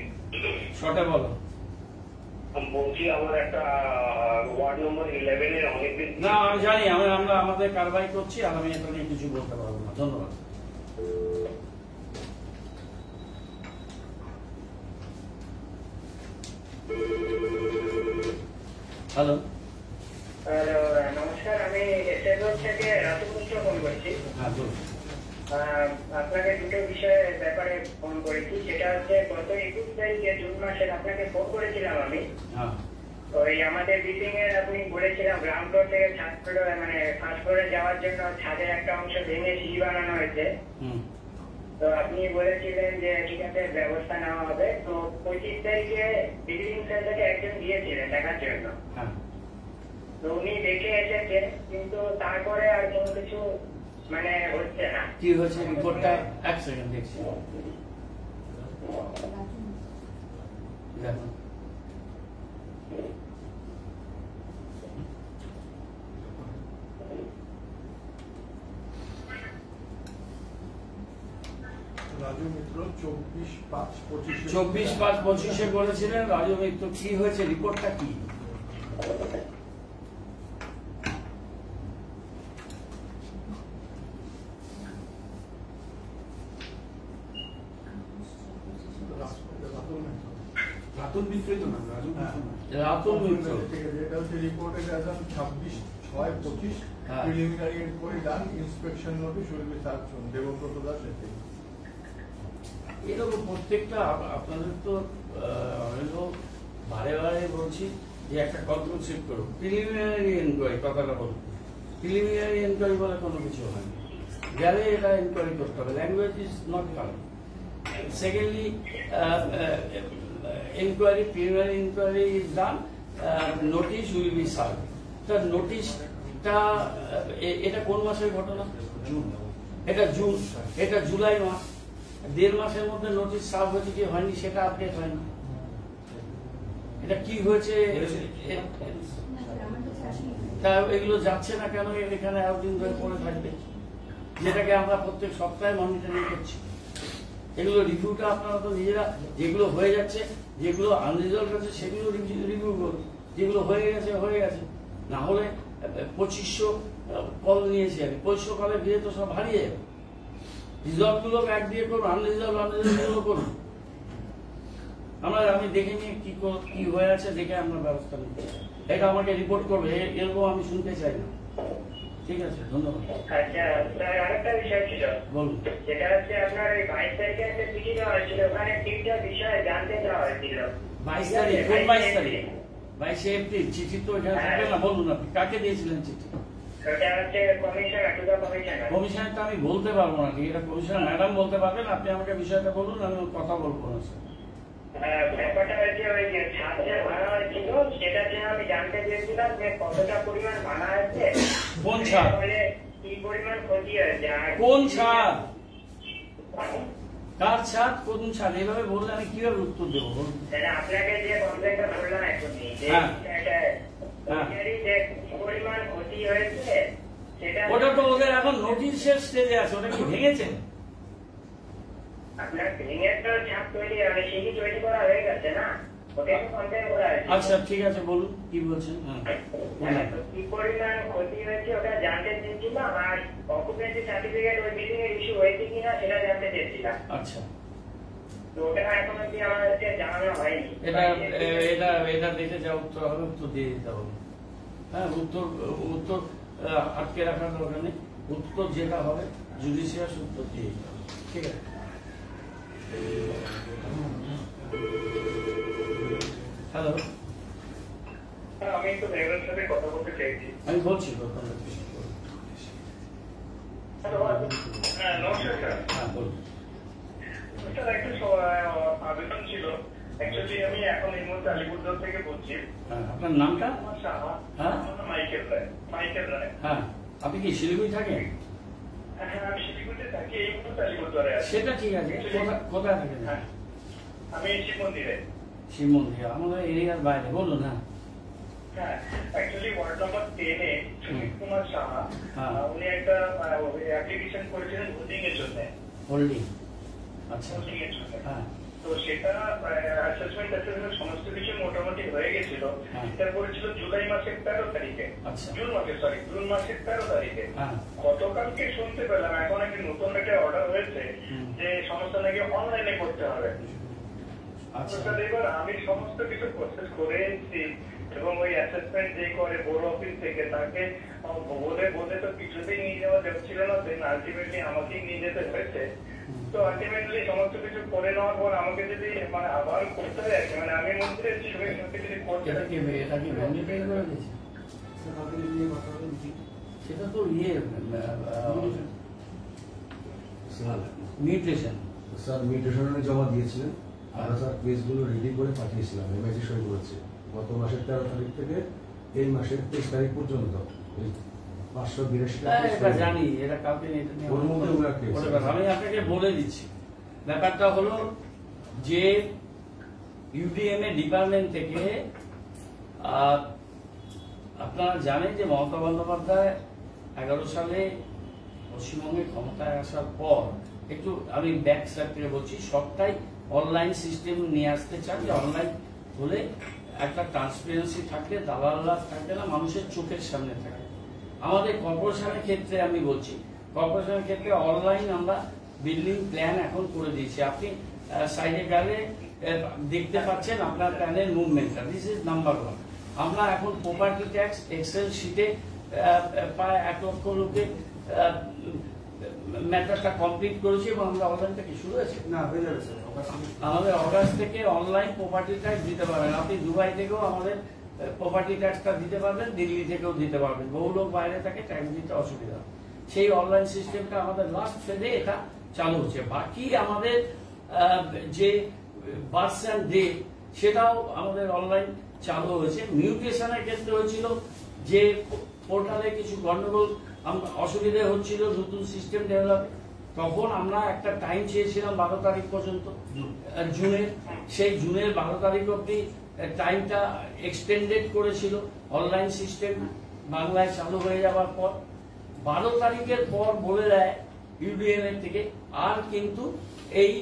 শর্টে বলো। বলছি আমার একটা ওয়ার্ড নম্বর 11 এর অনেকদিন। না আমি জানি, আমরা আমাদের কারবাই করছি, আর আমি এটা নিয়ে কিছু বলতে পারবো না। ধন্যবাদ। হ্যালো, নমস্কার, আমি এসএলও থেকে রাতুল মিত্র ফোন করছি। হ্যাঁ বলুন। আপনাকে দুটো বিষয়ে ব্যাপারে ফোন করেছি, সেটা হচ্ছে গত 21 তারিখে জুন মাসের আপনাকে ফোন করেছিলাম আমি। হ্যাঁ, ওই আমাদের বিল্ডিং এর আপনি বলেছিলাম গ্রাউন্ড ফ্লোর থেকে ছাদ ফ্লোরে মানে ফার্স্ট ফ্লোরে যাওয়ার জন্য ছাদের একটা অংশ ভেঙে সিঁড়ি বানানো হয়েছে। তো আপনি বলেছিলেন যে ঠিক আছে ব্যবস্থা নেওয়া হবে। তো 25 তারিখে বিল্ডিং সেল থেকে একজন গিয়েছিলেন দেখার জন্য। তো উনি দেখে এসেছেন, কিন্তু তারপরে আর কোনো কিছু মানে হচ্ছে না। কি হয়েছে রিপোর্টটা? এক সেকেন্ড দেখছি। দেখুন, রাজু মিত্র 24/5/25 24/5/25 বলেছিলেন রাজু মিত্র। কি হয়েছে, রিপোর্টটা কি? রাতুল মিত্রই তো না, রাজু মিত্র না। রাতুল মিত্র, যেটা হচ্ছে রিপোর্টেড অ্যাজ অন 26/6/25 হ্যাঁ। Preliminary inquiry done, inspection notice will be served on Debabrata Das SP. এরকম প্রত্যেকটা আপনাদের তো বারে বারে বলছি যে একটা কন্ট্রোল সেট করুন। প্রিলিমিনারি এনকোয়ারি কথাটা বলুন। প্রিলিমিনারি এনকোয়ারি বলে কোনো কিছু হয়নি, গেলে এটা এনকোয়ারি করতে হবে। Language is not correct. Secondly, inquiry, preliminary inquiry is done, notice will B serve. তা নোটিশটা এটা কোন মাসের ঘটনা? জুন। এটা জুন, এটা জুলাই মাস, 1.5 মাসের মধ্যে নোটিশ সার্ভ হয়েছে কি হয়নি সেটা আপডেট হয়নি। এটা কি হয়েছে তা এগুলো যাচ্ছে না কেন? এখানে আউটিং হয়ে পড়ে থাকবে, যেটাকে আমরা প্রত্যেক সপ্তাহে মনিটরিং করছি। এগুলো রিভিউটা আপনারা তো নিজেরা, যেগুলো হয়ে যাচ্ছে, যেগুলো আনরিজলভ আছে সেগুলো রিভিউ করুন। যেগুলো হয়ে গেছে হয়ে গেছে, না হলে 2500 কল নিয়েছি আমি, 2500 কলের ভিড়ে তো সব হারিয়ে যাবে। রিজলভ গুলো ব্যাক দিয়ে করুন, আনরিজলভ গুলো করুন। আমি দেখে নিয়ে কি হয়ে আছে দেখে আমরা ব্যবস্থা নিই। এটা আমাকে রিপোর্ট করবে, এরকম আমি শুনতে চাই না। ঠিক আছে, ধন্যবাদ। আচ্ছা স্যার, আরেকটা বিষয় ছিল, বলুন। যেটা হচ্ছে আপনার এই 22 তারিখে একটা চিঠি দেওয়া হয়েছিল, ওখানে 3টা বিষয় জানতে চাওয়া হয়েছিল। 22 তারিখ? কোন 22 তারিখ? 22 এপ্রিল। চিঠি তো এখানে থাকে না, বলুন আপনি কাকে দিয়েছিলেন চিঠি? ওটা হচ্ছে কমিশনার, টু দ্য কমিশনার। কমিশনারটা আমি বলতে পারবো না, ঠিক এটা কমিশনার ম্যাডাম বলতে পারবেন। আপনি আমাকে বিষয়টা বলুন, আমি কথা বলবো না স্যার। ব্যাপারটা হচ্ছে ওই যে ছাদের ভাড়া হয়েছিল, সেটার জন্য আমি জানতে চেয়েছিলাম যে কতটা পরিমাণ ভাড়া আছে, কোন ছাদ, কি পরিমাণ ক্ষতি হয়েছে, আর কোন ছাদ, কার ছাদ, কোন ছাদ, এইভাবে বললে আমি কিভাবে উত্তর দেবো বলুন? আপনাকে যে কমপ্লেনটা করলাম এখনই, যে কি পরিমাণ ক্ষতি হয়েছে সেটা, ওটা তো ওদের এখন নোটিশের স্টেজে আছে, ওটা কি ভেঙেছে? আপনার ভেঙে তো ছাদ তৈরি হবে, সেই তৈরি করা হয়ে গেছে না, ওটা তো কমপ্লেন করা হয়েছে। আচ্ছা ঠিক আছে, বলুন কি বলছেন। কি পরিমাণ ক্ষতি হয়েছে ওটা জানতে চেয়েছিলাম, আর অকুপেন্সি সার্টিফিকেট ওই বিল্ডিং এর ইস্যু হয়েছে কিনা সেটা জানতে চেয়েছিলাম। আচ্ছা, তো ওটা এখন অব্দি আমাদেরকে জানানো হয়নি। এটা দেখে যা উত্তর হবে উত্তর দিয়ে দিতে হবে। হ্যাঁ, উত্তর আটকে রাখার দরকার নেই, উত্তর যেটা হবে জুডিশিয়াল উত্তর দিয়ে দিতে হবে। ঠিক আছে। হ্যালো, আমি একটু মেয়রের সাথে কথা বলতে চাইছি। আমি বলছি। হ্যাঁ, নমস্কার স্যার। হ্যাঁ বলুন। স্যার একটা আবেদন ছিল, অ্যাকচুয়ালি আমি এখন এই মুহূর্তে আলিপুরদুয়ার থেকে বলছি। আপনার নামটা? হ্যাঁ, মাইকেল রায়। মাইকেল রায়। হ্যাঁ, আপনি কি শিলিগুড়ি থাকেন? হ্যাঁ, আমি শিলিগুড়িতে থাকি, এই মুহূর্তে আলিপুরদুয়ারে আছি। সেটা ঠিক আছে, কোথায় থাকেন? হ্যাঁ, আমি শিব মন্দিরে। শিব মন্দির আমাদের এরিয়ার বাইরে, বলুন। হ্যাঁ, হ্যাঁ, অ্যাকচুয়ালি ওয়ার্ড নাম্বার 10 এ সুনীল কুমার সাহা, উনি একটা অ্যাপ্লিকেশন করেছিলেন হোল্ডিং এর জন্য। হোল্ডিং? আচ্ছা, হোল্ডিং এর জন্য। হ্যাঁ, তো সেটা অ্যাসেসমেন্ট সমস্ত কিছু মোটামুটি হয়ে গেছিল। এটা করেছিল জুলাই মাসের 13 তারিখে। জুন মাসের 13 তারিখে। গতকালকে শুনতে পেলাম এখন একটি নতুন একটা অর্ডার হয়েছে যে সমস্ত নাকি অনলাইনে করতে হবে। এবার আমি সমস্ত কিছু প্রসেস করে এসেছি, এবং ওই অ্যাসেসমেন্ট যে করে বড় অফিস থেকে তাকে বলে তো কিছুতেই নিয়ে যাওয়া যাচ্ছিল না, দেন আলটিমেটলি আমাকেই নিয়ে যেতে হয়েছে। তো আলটিমেটলি সমস্ত কিছু করে নেওয়ার পর আমাকে যদি আবার করতে হয়, আমি মন্দিরে যদি করতে সেটা তো মিউটেশন। স্যার মিউটেশনে জমা দিয়েছিলেন, আমরা স্যার পেজগুলো রেডি করে পাঠিয়েছিলাম, এমআইসি সই করেছে। গত মাসের 13 তারিখ থেকে এই মাসের 23 তারিখ পর্যন্ত 582 টাকা জানি। এটা কাউকে আমি আপনাকে বলে দিচ্ছি, ব্যাপারটা হলো যে ইউডিএমএ ডিপার্টমেন্ট থেকে আপনারা জানেন যে মমতা বন্দ্যোপাধ্যায় 11 সালে পশ্চিমবঙ্গে ক্ষমতায় আসার পর একটু আমি ব্যাক সাইডে বলছি, সবটাই অনলাইন সিস্টেম নিয়ে আসতে চান, যে অনলাইন হলে একটা ট্রান্সপারেন্সি থাকলে, দালালরা থাকবে না, মানুষের চোখের সামনে থাকে। আমাদের কর্পোরেশনের ক্ষেত্রে আমি বলছি, কর্পোরেশনের ক্ষেত্রে অনলাইন আমরা বিল্ডিং প্ল্যান এখন করে দিয়েছি। আপনি সাইডে গেলে দেখতে পাচ্ছেন আপনার প্ল্যানের মুভমেন্টটা। This is number 1। আমরা এখন প্রপার্টি ট্যাক্স এক্সেল শিটে প্রায় 1 লক্ষ লোকে ম্যাটারটা কমপ্লিট করেছি, এবং আমরা অনলাইন থেকে শুরু হয়েছে না হয়ে যাবে স্যার। আমাদের অগাস্ট থেকে অনলাইন প্রপার্টি ট্যাক্স দিতে পারবেন। আপনি দুবাই থেকেও আমাদের প্রপার্টি ট্যাক্সটা দিতে পারবেন, দিল্লি থেকেও দিতে পারবেন। বহু লোক বাইরে থাকে, ট্যাক্স দিতে অসুবিধা। সেই অনলাইন সিস্টেমটা আমাদের লাস্ট ফেজে এটা চালু হচ্ছে। বাকি আমাদের যে বার্থ অ্যান্ড ডে, সেটাও আমাদের অনলাইন চালু হয়েছে। মিউটেশনের ক্ষেত্রে হয়েছিল যে পোর্টালে কিছু গন্ডগোল অসুবিধা হচ্ছিল নতুন সিস্টেম ডেভেলপ, তখন আমরা একটা টাইম চেয়েছিলাম 12 তারিখ পর্যন্ত জুনের, সেই জুনের 12 তারিখ অব্দি টাইমটা এক্সটেন্ডেড করেছিল অনলাইন সিস্টেম বাংলায় চালু হয়ে যাওয়ার পর। 12 তারিখের পর বলে দেয় ইউডিএন এর থেকে আর কিন্তু এই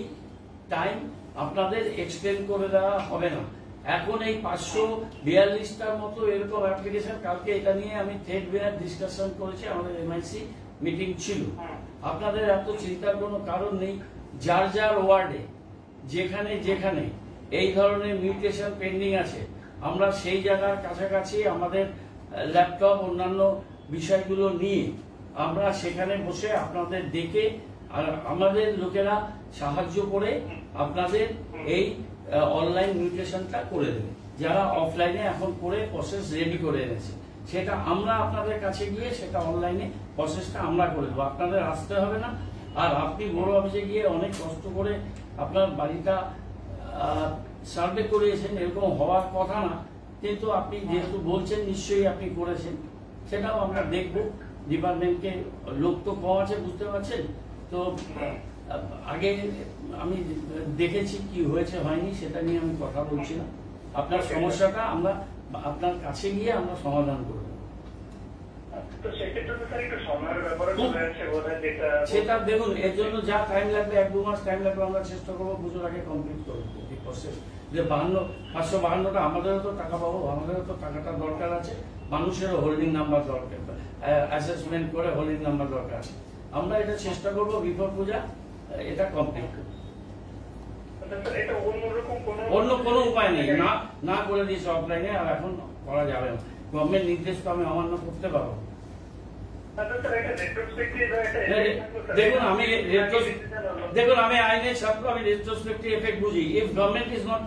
টাইম আপনাদের এক্সটেন্ড করে দেওয়া হবে না। এখন এই 542টার মতো এরকম অ্যাপ্লিকেশন, কালকে এটা নিয়ে আমি থ্রেড বেয়ার ডিসকাশন করেছি, আমাদের এমআইসি মিটিং ছিল। আপনাদের এত চিন্তার কোনো কারণ নেই, যার যার ওয়ার্ডে যেখানে যেখানে এই ধরনের মিউটেশন পেন্ডিং আছে আমরা সেই জায়গার কাছাকাছি আমাদের ল্যাপটপ অন্যান্য বিষয়গুলো নিয়ে আমরা সেখানে বসে আপনাদের ডেকে আর আমাদের লোকেরা সাহায্য করে আপনাদের এই অনলাইন মিউটেশনটা করে দেবে। যারা অফলাইনে এখন করে প্রসেস রেডি করে এনেছে সেটা আমরা আপনাদের কাছে গিয়ে সেটা অনলাইনে প্রসেসটা আমরা করে দেবো, আপনাদের আসতে হবে না। আর আপনি বড় অফিসে গিয়ে অনেক কষ্ট করে আপনার বাড়িটা সার্ভে করিয়েছেন, এরকম হওয়ার কথা না, কিন্তু আপনি যেহেতু বলছেন নিশ্চয়ই আপনি করেছেন, সেটাও আমরা দেখব। ডিপার্টমেন্টকে লোক তো কম আছে বুঝতে পারছেন তো, আগে আমি দেখেছি কি হয়েছে হয়নি সেটা নিয়ে আমি কথা বলছি না। আপনার সমস্যাটা আমরা আপনার কাছে গিয়ে আমরা সমাধান করব। সেটা দেখুন, এর জন্য যা টাইম লাগবে 1-2 মাস টাইম লাগবে, আমরা চেষ্টা করবো পুজোর আগে কমপ্লিট করবো এই প্রসেস। যে 552টা আমাদেরও তো টাকা পাবো, আমাদেরও তো টাকাটা দরকার আছে, মানুষেরও হোল্ডিং নাম্বার দরকার, অ্যাসেসমেন্ট করে হোল্ডিং নাম্বার দরকার আছে। আমরা এটা চেষ্টা করবো বিফোর পূজা এটা কমপ্লিট করবো। অন্য কোনো উপায় নেই, না করে দিয়েছে অফলাইনে, আর এখন করা যাবে না। গভর্নমেন্ট নির্দেশ তো আমি অমান্য করতে পারবো। দেখুন আমি আইনের ছাত্র, আমি রেট্রোস্পেক্টিভ এফেক্ট বুঝি। If government is not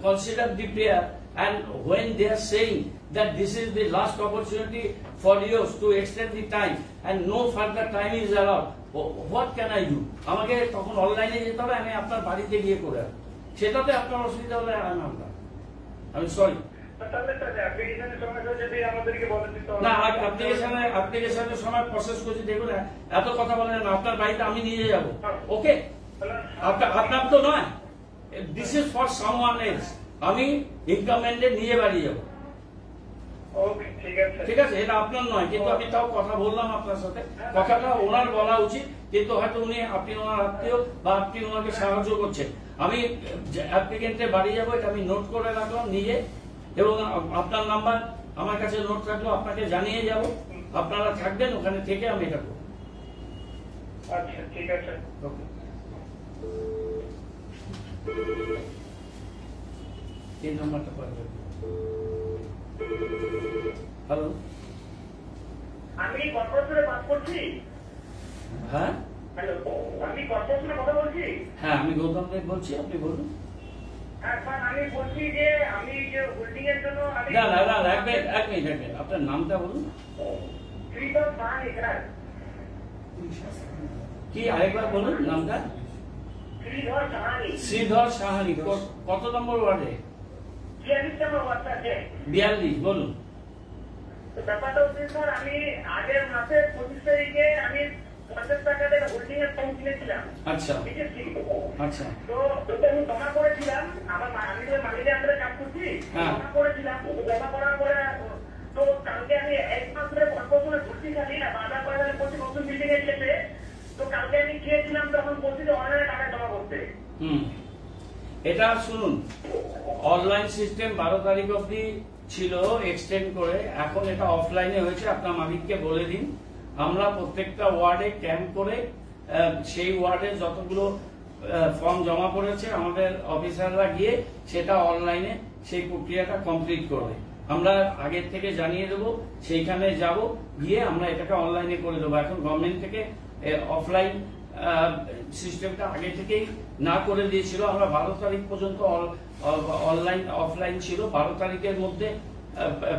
consider the player and when they are saying that this is the last opportunity for you to extend the time and no further time is allowed, what can I do? আমাকে তখন অনলাইনে যেতে হবে, আমি আপনার বাড়িতে গিয়ে করে সেটাতে আপনার অসুবিধা হলে আমি সরি না, অ্যাপ্লিকেশনের সময় প্রসেস করছি। দেখুন এত কথা বলেন না, আপনার বাড়িতে আমি নিয়ে যাবো, ওকে? আপনার তো নয়, this is for someone else. আমি ইনকামেন্টে নিয়ে বাড়ি যাবো, ঠিক আছে? এটা আপনার নয়, কিন্তু আমি তাও কথা বললাম আপনার সাথে, কথাটা ওনার বলা উচিত, কিন্তু হয়তো আপনি ওনার আত্মীয় বা আপনি ওনাকে সাহায্য করছেন। আমি অ্যাপ্লিকেন্টের বাড়ি যাবো, এটা আমি নোট করে রাখলাম নিজে, এবং আপনার নাম্বার আমার কাছে নোট রাখলো, আপনাকে জানিয়ে যাব, আপনারা থাকবেন ওখানে থেকে আমি এটা করবো। আচ্ছা ঠিক আছে, ওকে। এই নাম্বারটা পাবেন। হ্যালো, আমি কর্পোরেশনে কাজ করছি। হ্যাঁ হ্যালো, আমি কর্পোরেশনে কথা বলছি। হ্যাঁ, আমি গৌতম দেব বলছি, আপনি বলুন। হ্যাঁ স্যার, আমি বলছি যে আমি যে হোল্ডিং এর জন্য এক মিনিট, আপনার নামটা বলুন। শ্রীধর সাহানি স্যার। কি আরেকবার বলুন নামটা? শ্রীধর সাহানি। শ্রীধর সাহানি, কত নম্বর ওয়ার্ডে? 42 নম্বর ওয়ার্ড আছে। 42, বলুন। তো ব্যাপারটা হচ্ছে স্যার, আমি আগের মাসের 25 তারিখে আমি 50 টাকা দিয়ে হোল্ডিং এর ফর্ম কিনেছিলাম। আচ্ছা আচ্ছা, তো ওটা আমি জমা করেছিলাম, আমি যে মালিকের আন্ডারে কাজ করছি, জমা করেছিলাম। জমা করার পরে তো কালকে আমি 1 মাস ধরে কর্পোরেশনে ঘুরছি, খালি না বাধা করে করছি নতুন বিল্ডিং এ এসেছে। তো কালকে আমি গিয়েছিলাম, তখন বলছি যে অনলাইনে টাকা জমা করতে। এটা শুনুন, অনলাইন সিস্টেম 12 তারিখ অব্দি ছিল, এক্সটেন্ড করে এখন এটা অফলাইনে হয়েছে। আপনার মালিককে বলে দিন, আমরা প্রত্যেকটা ওয়ার্ডে ক্যাম্প করে সেই ওয়ার্ডে যতগুলো ফর্ম জমা পড়েছে আমাদের অফিসাররা গিয়ে সেটা অনলাইনে সেই প্রক্রিয়াটা কমপ্লিট করবে। আমরা আগের থেকে জানিয়ে দেবো, সেইখানে যাব, গিয়ে আমরা এটাকে অনলাইনে করে দেবো। এখন গভর্নমেন্ট থেকে অফলাইন সিস্টেমটা আগে থেকেই না করে দিয়েছিল। আমরা 12 তারিখ পর্যন্ত অনলাইন অফলাইন ছিল, 12 তারিখের মধ্যে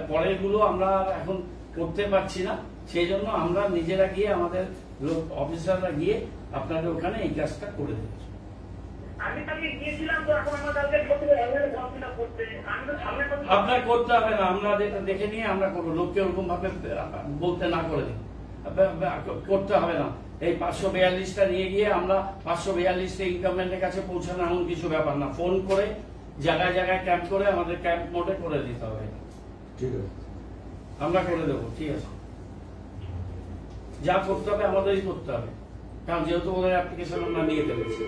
পরেরগুলো আমরা এখন করতে পারছি না, সেই জন্য আমরা নিজেরা গিয়ে আমাদের অফিসাররা গিয়ে আপনাদের ওখানে এই কাজটা করে দিচ্ছি। আমি কালকে গিয়েছিলাম তো, এখন আমার কালকে করতে আমি তো সামনে আপনার করতে হবে না, আমরা দেখে নিয়ে আমরা করবো। লোককে ওরকম ভাবে বলতে না করে দিন, করতে হবে না। এই 542টা নিয়ে গিয়ে আমরা 542টা ইনকামেন্টের কাছে পৌঁছানো এমন কিছু ব্যাপার না। ফোন করে জায়গায় জায়গায় ক্যাম্প করে আমাদের ক্যাম্প মোডে করে দিতে হবে। ঠিক আছে, আমরা করে দেবো, ঠিক আছে। যা করতে হবে আমাদেরই করতে হবে, কারণ যেহেতু ওদের অ্যাপ্লিকেশন আমরা নিয়ে ফেলেছি।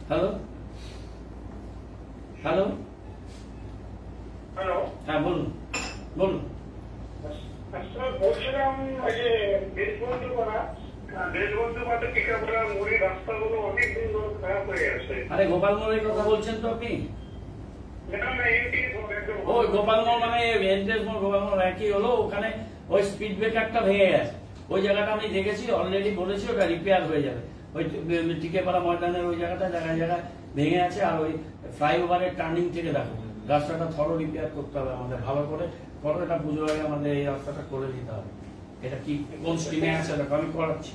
হ্যালো হ্যালো হ্যালো, হ্যাঁ বলুন বলুন। বলছিলাম যে দেশবন্ধু টিকাপুরা মুড়ি রাস্তাগুলো অনেক দিন খারাপ হয়ে আছে। আরে গোপাল মোড়ের কথা বলছেন তো আপনি? ওই গোপাল মোড় মানে এন্ট্রেন্স মোড়, গোপাল মোড় একই হলো। ওখানে ওই স্পিড ব্রেকারটা ভেঙে গেছে, ওই জায়গাটা আমি দেখেছি, অলরেডি বলেছি ওটা রিপেয়ার হয়ে যাবে। ওই টিকেপাড়া ময়দানের ওই জায়গাটা জায়গায় জায়গায় ভেঙে আছে। আর ওই ফ্লাইওভারের টার্নিং থেকে দেখো, রাস্তাটা থরো রিপেয়ার করতে হবে আমাদের, ভালো করে করো। এটা পুজোর আগে আমাদের এই রাস্তাটা করে দিতে হবে। এটা কি কোন স্টিমে আছে দেখো, আমি করাচ্ছি।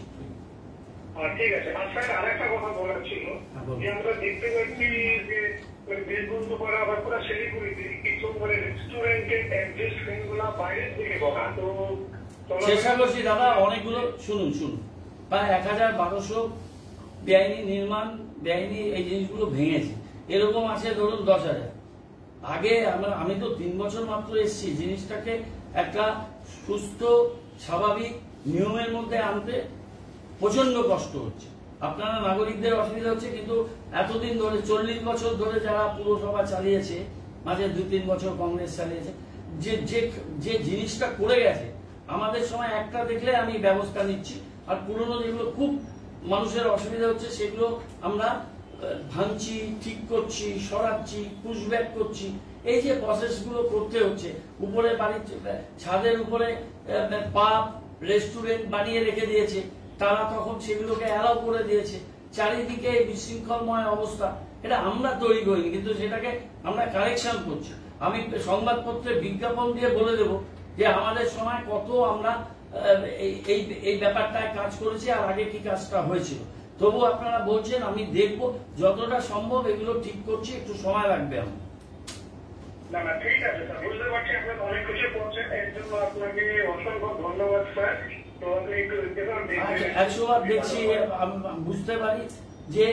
ঠিক আছে। স্যার আরেকটা কথা বলার ছিল, যে আমরা দেখতে পাচ্ছি যে দেশবন্ধু পাড়া আবার পুরো শিলিগুড়িতে কিছু মানে রেস্টুরেন্টের অ্যাড্রেস গুলা বাইরের দিকে বলা। তো চেষ্টা করছি দাদা অনেকগুলো, শুনুন প্রায় 1000-1200 বেআইনি নির্মাণ, বেআইনি এই জিনিসগুলো ভেঙেছে। এরকম আছে ধরুন 10,000। আগে আমি তো 3 বছর মাত্র এসেছি, জিনিসটাকে একটা সুস্থ স্বাভাবিক নিয়মের মধ্যে আনতে প্রচন্ড কষ্ট হচ্ছে। আপনারা নাগরিকদের অসুবিধা হচ্ছে, কিন্তু এতদিন ধরে 40 বছর ধরে যারা পুরসভা চালিয়েছে, মাঝে 2-3 বছর কংগ্রেস চালিয়েছে, যে জিনিসটা করে গেছে, আমাদের সময় একটা দেখলে আমি ব্যবস্থা নিচ্ছি। আর পুরনো যেগুলো খুব মানুষের অসুবিধা হচ্ছে সেগুলো আমরা ভাঙছি, ঠিক করছি, সরাচ্ছি, পুশব্যাক করছি। এই যে প্রসেসগুলো করতে হচ্ছে, উপরে বাড়ির ছাদের উপরে পাব রেস্টুরেন্ট বানিয়ে রেখে দিয়েছে, তারা তখন সেগুলোকে অ্যালাউ করে দিয়েছে। চারিদিকে বিশৃঙ্খলময় অবস্থা, এটা আমরা তৈরি করিনি, কিন্তু সেটাকে আমরা কারেকশন করছি। আমি সংবাদপত্রে বিজ্ঞাপন দিয়ে বলে দেব যে আমাদের সময় কত আমরা এই ব্যাপারটায় কাজ করেছি আর আগে কি কাজটা হয়েছিল। তবু আপনারা বলছেন, আমি দেখব যতটা সম্ভব এগুলো ঠিক করছি, একটু সময় লাগবে আমার। না ঠিক আছে স্যার, বুঝতে পারছি আপনার অনেক কিছু করছেন, এর জন্য আপনাকে অসংখ্য ধন্যবাদ স্যার। তো আপনি একটু 100বার দেখছি, বুঝতে পারি যে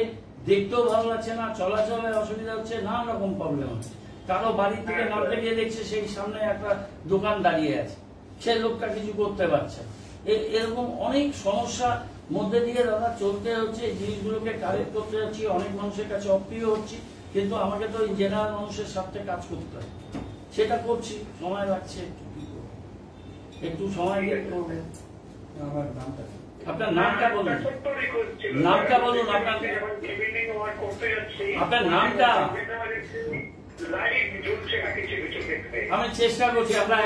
দেখতেও ভালো লাগছে না, চলাচলের অসুবিধা হচ্ছে, নানা রকম প্রবলেম হচ্ছে। কারো বাড়ির থেকে নামতে গিয়ে দেখছে সেই সামনে একটা দোকান দাঁড়িয়ে আছে, সে লোকটা কিছু করতে পারছে। এরকম অনেক সমস্যা মধ্যে দিয়ে দাদা চলতে হচ্ছে। এই জিনিসগুলোকে কারেক্ট করতে যাচ্ছি, অনেক মানুষের কাছে অপ্রিয় হচ্ছি, কিন্তু আমাকে তো জেনারেল মানুষের সাথে কাজ করতে হয়, সেটা করছি। সময় লাগছে, একটু সময় দিয়ে করবেন। আপনার নামটা বলুন, নামটা বলুন, আপনার নামটা। আমি চেষ্টা করছি, আমরা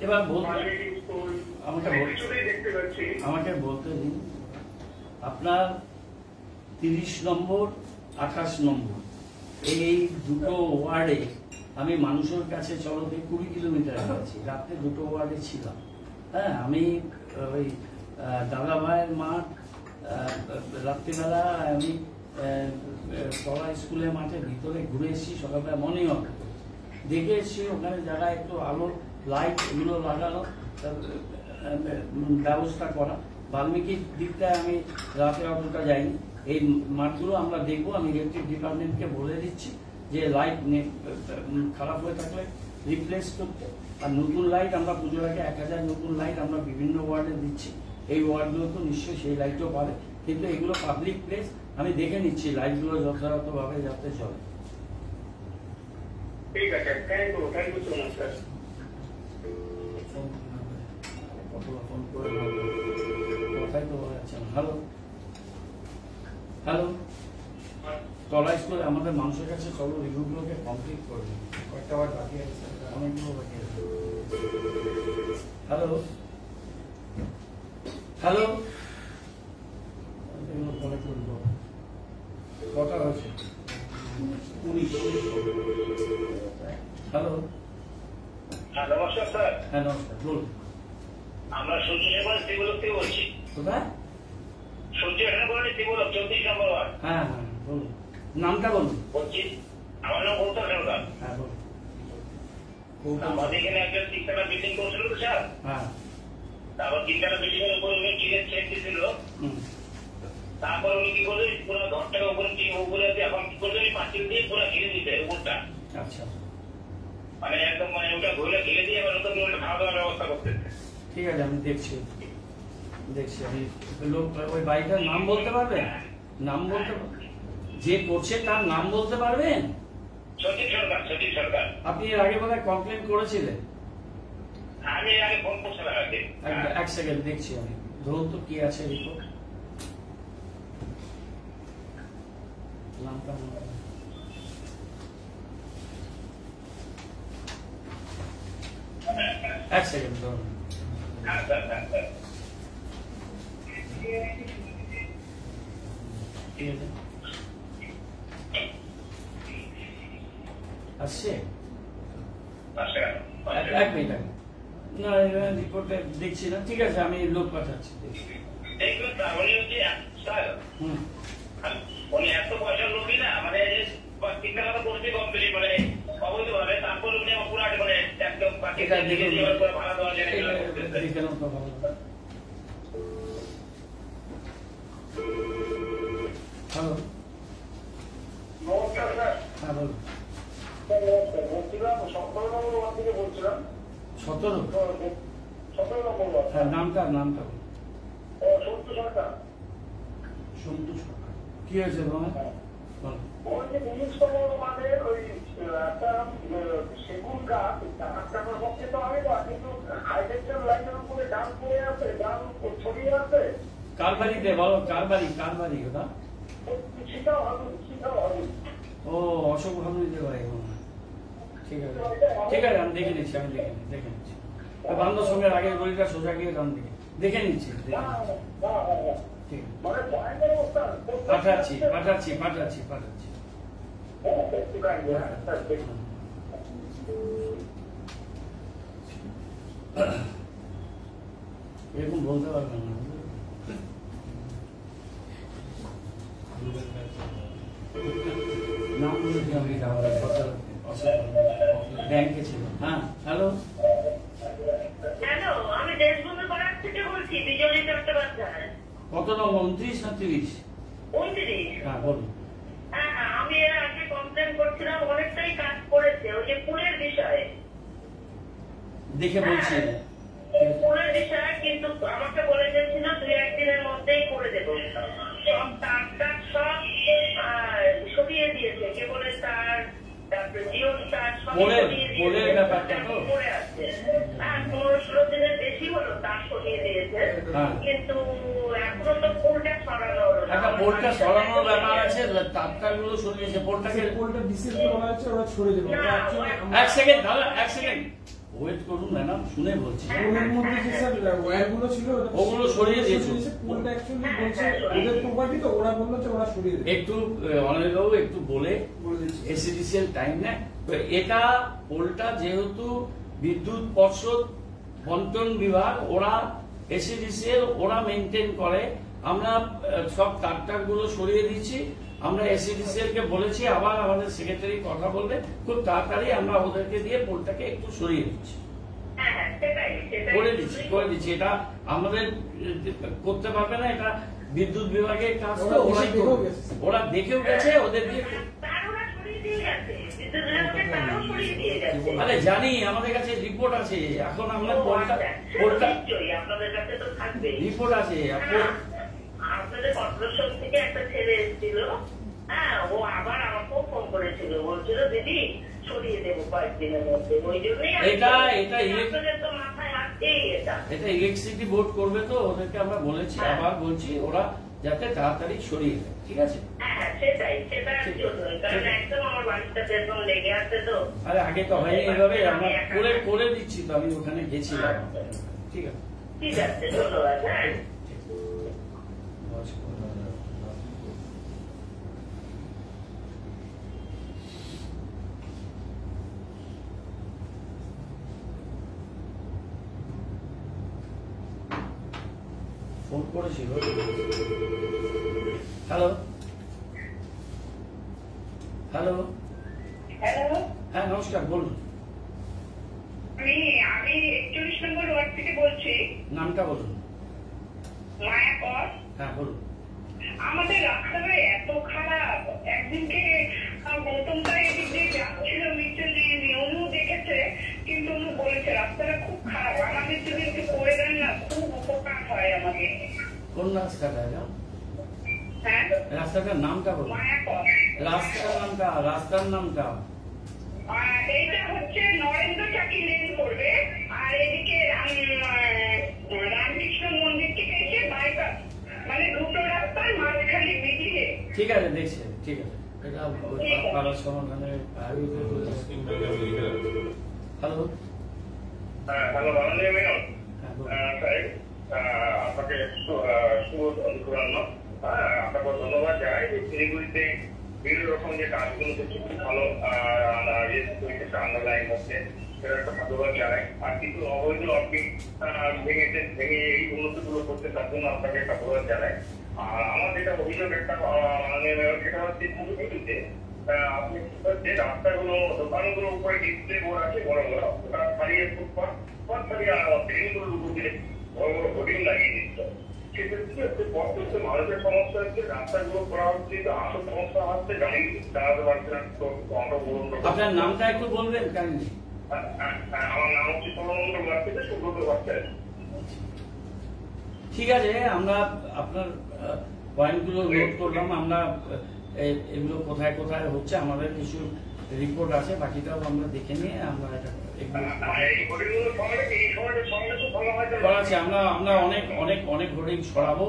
এবার আমাকে বলতে দিন। আপনার 30 নম্বর 28 নম্বর এই দুটো ওয়ার্ডে আমি মানুষের কাছে চলতে 20 কিলোমিটার গেছি। রাত্রে দুটো ওয়ার্ডে ছিলাম। হ্যাঁ, আমি ওই দাদা ভাইয়ের মাঠ রাত্রিবেলা আমি পড়া স্কুলের মাঠে ভিতরে ঘুরে এসেছি, সকালবেলা মর্নিং ওয়াক দেখে এসেছি। ওখানে যারা একটু আলো লাইট এগুলো লাগানো ব্যবস্থা করা। বাল্মীকির দিকটায় আমি রাতে অতটা যাইনি। এই মাঠগুলো আমরা দেখবো, আমি ইলেকট্রিক ডিপার্টমেন্টকে বলে দিচ্ছি যে লাইট খারাপ হয়ে থাকলে রিপ্লেস করতে। আর নতুন লাইট আমরা পুজোর আগে 1000 নতুন লাইট আমরা বিভিন্ন ওয়ার্ডে দিচ্ছি। এই ওয়ার্ডগুলো তো নিশ্চয়ই সেই লাইটও পাবে, কিন্তু এগুলো পাবলিক প্লেস, আমি দেখে নিচ্ছি লাইটগুলো যথাযথভাবে যাতে চলে। ঠিক আছে, thank you so much sir. Phone করে কথাই তো বলা যাচ্ছে না। হ্যালো হ্যালো, তলাইস করে আমাদের মানুষের কাছে চলো রিভিউগুলোকে কমপ্লিট করবে। কয়েকটা বার বাকি আছে, অনেকগুলো বাকি আছে। হ্যালো হ্যালো, পরে করবো। কটা হয়েছে? 19। হ্যালো, নমস্কার স্যার। হ্যাঁ নমস্কার, বলুন। আমরা সূর্য সেবন সেগুলো থেকে বলছি। কোথায়? সূর্য এখানে বলেন শিবল 34 নম্বর ওয়ার্ড। হ্যাঁ হ্যাঁ বলুন, নামটা বলুন। বলছি আমার নাম গৌতম সরকার। হ্যাঁ বলুন। আমাদের এখানে একটা তিনতলা বিল্ডিং করছিল তো স্যার, হ্যাঁ তারপর তিনতলা বিল্ডিং এর উপরে উনি টিনের ছেদ দিয়েছিল। তারপর উনি কি করলেন, পুরো ঘরটাকে উপরে উপরে আছে, এখন কি করলেন পাঁচিল দিয়ে পুরো ঘিরে দিতে উপরটা। আচ্ছা মানে একদম মানে ওটা ঘুরে ঘিরে দিয়ে এবার নতুন করে খাওয়া দাওয়ার ব্যবস্থা করতেছে। ঠিক আছে, আমি দেখছি আমি লোক ওই বাড়িটার নাম বলতে পারবেন? নাম বলতে যে করছে তার নাম বলতে পারবেন? সঠিক সরকার, সঠিক সরকার। আপনি এর আগে বোধহয় কমপ্লেন করেছিলেন। আমি এর আগে ফোন করছিলাম আগে। এক সেকেন্ড দেখছি আমি, ধরুন তো কি আছে রিপোর্ট। নামটা এক সেকেন্ড ধরুন। আসছে এক মিনিট আগে না, রিপোর্টে দেখছি না। ঠিক আছে, আমি লোক পাঠাচ্ছি। উনি এত পয়সার লোকই না, মানে তিনটা করছি কমপ্লিট মানে অবৈধ ভাবে, তারপর উনি পুরো মানে একদম ভাড়া দেওয়া যায়। হ্যালো, নমস্কার স্যার। হ্যাঁ বলুন। বলছিলাম 17 নম্বর ওয়ার্ড থেকে বলছিলাম। 17? 17 নম্বর ওয়ার্ড। হ্যাঁ, নামটা বলুন। সন্তু সরকার। সন্তু সরকার, কি হয়েছে বলুন। ওই যে 19 নম্বর ওয়ার্ডের ওই একটা সেগুন গাছ আটকানোর পক্ষে তো আমি না, কিন্তু হাইটেনশন লাইনের উপরে ডাল পড়ে আছে, ডাল ছড়িয়ে আছে। কার বাড়িতে বলো, কার বাড়ি ওটা? সেটাও হবে। ও, অশোক ভাবনিতে বাড়ি। ঠিক আছে ঠিক আছে, আমি দেখে নিচ্ছি। বান্ধব সঙ্গে আগের গলিটা সোজা গিয়ে ডান দিকে দেখে নিচ্ছি। ঠিক আছে, পাঠাচ্ছি। এরকম বলতে পারবেন না। নাম বলছি আমি ব্যাংকে ছিল। হ্যাঁ হ্যালো, আমি দেশবন্ধু পাড়ার থেকে বলছি, বিজয় চট্টোপাধ্যায়। কত নম্বর, 29 না 30? 29। হ্যাঁ বলুন। হ্যাঁ, আমি এর আগে কমপ্লেন করছিলাম, অনেকটাই কাজ করেছে ওই যে পুলের বিষয়ে। দেখে বলছি পুলের বিষয়ে, কিন্তু আমাকে বলে গেছিল 2-1 দিনের মধ্যেই করে দেবো। সব তার সব সরিয়ে দিয়েছে, কেবলের তার, তারপরে জিওর তার সব পোলের ব্যাপারটা তো পড়ে আছে। 15-16 দিনের বেশি হলো তার সরিয়ে দিয়েছে, কিন্তু এখনো তো পোলটা সরানো হলো না। একটা পোলটা সরানোর ব্যাপার আছে, তারগুলো সরিয়েছে। পোলটা ডিসিল করা হয়েছে, ওরা ছড়ে দেবে। এক সেকেন্ড দাদা, এক সেকেন্ড ওয়েট করুন ম্যাডাম, শুনে বলছি। ওর মধ্যে যে স্যার ওয়্যারগুলো ছিল ওগুলো সরিয়ে দিয়েছে। পোলটা অ্যাকচুয়ালি বলছে ওদের প্রপার্টি, তো ওরা বললো যে ওরা সরিয়ে দেবে। একটু অনিলবাবু একটু বলে এসিডিসিএল টাইম নেয় তো। এটা পোলটা যেহেতু বিদ্যুৎ পর্ষদ বন্টন বিভাগ, ওরা এসিডিসিএল ওরা মেনটেন করে। আমরা সব তার গুলো সরিয়ে দিচ্ছি। আমরা এসিডিসিএল কে বলেছি, আবার আমাদের সেক্রেটারি কথা বলবে, খুব তাড়াতাড়ি আমরা ওদেরকে দিয়ে পোলটাকে একটু সরিয়ে দিচ্ছি। করে দিচ্ছি। এটা আমাদের করতে পারবে না, এটা বিদ্যুৎ বিভাগের কাজ। ওরা দেখেও গেছে, ওদের দিয়ে আরে জানি, আমাদের কাছে রিপোর্ট আছে। এখন আমরা রিপোর্ট আছে। আপনাদের কর্পোরেশন থেকে একটা ছেলে এসেছিল, হ্যাঁ, ও আবার আমাকেও ফোন করেছিল, বলছিল দিদি সরিয়ে দেবো কয়েকদিনের মধ্যে। ওই জন্যই এটা তো মাথায় আসছেই। এটা ইলেকট্রিসিটি বোর্ড করবে, তো ওদেরকে আমরা বলেছি, আবার বলছি, ওরা যাতে তাড়াতাড়ি সরিয়ে দেয়। ঠিক আছে? আরে আগে তো হয়নি এভাবে, আমরা করে দিচ্ছি তো। আমি ওখানে গেছিলাম। ঠিক আছে, ঠিক আছে, ধন্যবাদ। হ্যাঁ, ফোন করেছিল। হ্যালো হ্যালো, হ্যালো, হ্যাঁ নমস্কার, বলুন। আমি 41 নম্বর ওয়ার্ড থেকে বলছি। নামটা বলুন। মায়া কর। হ্যাঁ বলুন। আমাদের রাস্তাটা এত খারাপ, একদিনকে গৌতমদা এদিক দিয়ে যাচ্ছিল মিছিল নিয়ে, অনু দেখেছে, কিন্তু অনু বলেছে রাস্তাটা খুব খারাপ, আমাদের যদি একটু করে দেন না খুব উপকার হয় আমাকে। কোন রাস্তাটা এটা? হ্যাঁ, রাস্তাটার নামটা বলুন। মায়া কর। রাস্তার নামটা এইটা হচ্ছে নরেন্দ্র চাকি লেন করবে, আর এদিকে রামকৃষ্ণ মন্দির থেকে এসে বাইপাস, মানে দুটো রাস্তার মাঝখানে মিলিয়ে। ঠিক আছে, দেখছি, ঠিক আছে। এটা পাড়ার সমাধানে। হ্যালো হ্যালো, মাননীয় মেয়র হ্যাঁ বলুন। সাহেব, আপনাকে শুভ অনুগ্রহ, আপনাকে ধন্যবাদ জানাই যে শিলিগুড়িতে বিভিন্ন রকম যে কাজগুলো করছে খুব ভালো আন্ডারলাইন হচ্ছে, সেটা একটা ধন্যবাদ জানাই। আর কিছু অবৈধ লটকে ভেঙে এই উন্নতিগুলো করতে তার জন্য আপনাকে একটা ধন্যবাদ জানাই। আর আমার যেটা অভিযোগ একটা মাননীয় মেয়র, সেটা হচ্ছে পুরোপুরিতে আপনি যে রাস্তাগুলো দোকানগুলোর উপরে ডিসপ্লে বোর্ড আছে বড় বড়, ওটা ছাড়িয়ে ফুটপাথ ছাড়িয়ে ট্রেনগুলোর উপর দিয়ে বড় বড় হোর্ডিং লাগিয়ে দিচ্ছ। সেক্ষেত্রে একটু পথ হচ্ছে মানুষের সমস্যা হচ্ছে, রাস্তাগুলো করা হচ্ছে, আসল সমস্যা হচ্ছে গাড়ি চালাতে পারছে না। আপনার নামটা একটু বলবেন কাইন্ডলি? আমার নাম হচ্ছে সর্বমঙ্গল ওয়ার্ড থেকে সুব্রত ভট্টাচার্য। ঠিক আছে, আমরা আপনার পয়েন্টগুলো নোট করলাম। আমরা এগুলো কোথায় কোথায় হচ্ছে আমাদের কিছু রিপোর্ট আছে, বাকিটাও আমরা দেখে নিয়ে আমরা এটা করাচ্ছি। আমরা অনেক হোর্ডিং সরাবো,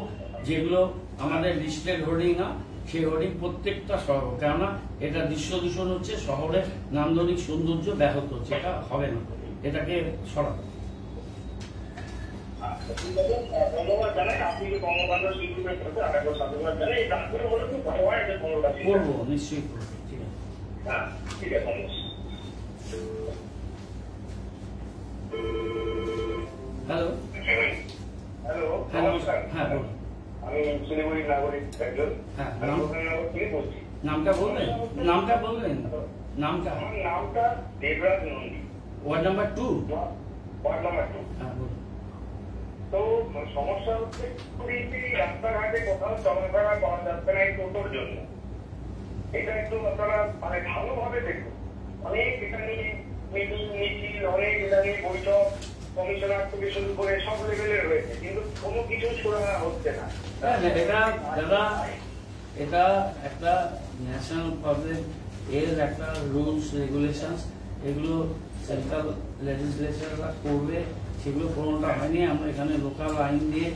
যেগুলো আমাদের লিস্টেড হোর্ডিং না, সেই হোর্ডিং প্রত্যেকটা সরাবো। কেননা এটা দৃশ্য দূষণ হচ্ছে, শহরের নান্দনিক সৌন্দর্য ব্যাহত হচ্ছে, এটা হবে না, এটাকে সরাবো। ধন্যবাদ জানাই, আপনি যে কর্মকাণ্ড শিল্পীদের সাথে আরেকবার সাধুবাদ জানাই। এই কাজগুলো হলে খুব ভালো হয়, এটা করবো, নিশ্চয়ই করবো। ঠিক আছে, হ্যাঁ ঠিক আছে। হ্যালো হ্যালো, হ্যাঁ নমস্কার। হ্যাঁ বলুন। আমি শিলিগুড়ির নাগরিক একজন। হ্যাঁ, থেকে বলছি। নামটা বললেন? নামটা বললেন? নামটা? আমার নামটা Debraj Nandi, ward number 2। Ward number 2। হ্যাঁ বলুন। তো সমস্যা হচ্ছে রাস্তাঘাটে কোথাও চলাফেরা করা যাচ্ছে না এই টোটোর জন্য। এটা একটু আপনারা মানে ভালোভাবে দেখুন। অনেক এটা নিয়ে মিটিং মিছিল, অনেক এটা নিয়ে বৈঠক, কমিশনার থেকে শুরু করে সব লেভেলে রয়েছে, কিন্তু কোনো কিছু ছোড়া হচ্ছে না। এটা একটা ন্যাশনাল প্রবলেম, এর একটা রুলস রেগুলেশনস, এগুলো সেন্ট্রাল লেজিসলেচাররা করবে, সেগুলো কোনোটা হয়নি। আমরা এখানে লোকাল আইন দিয়ে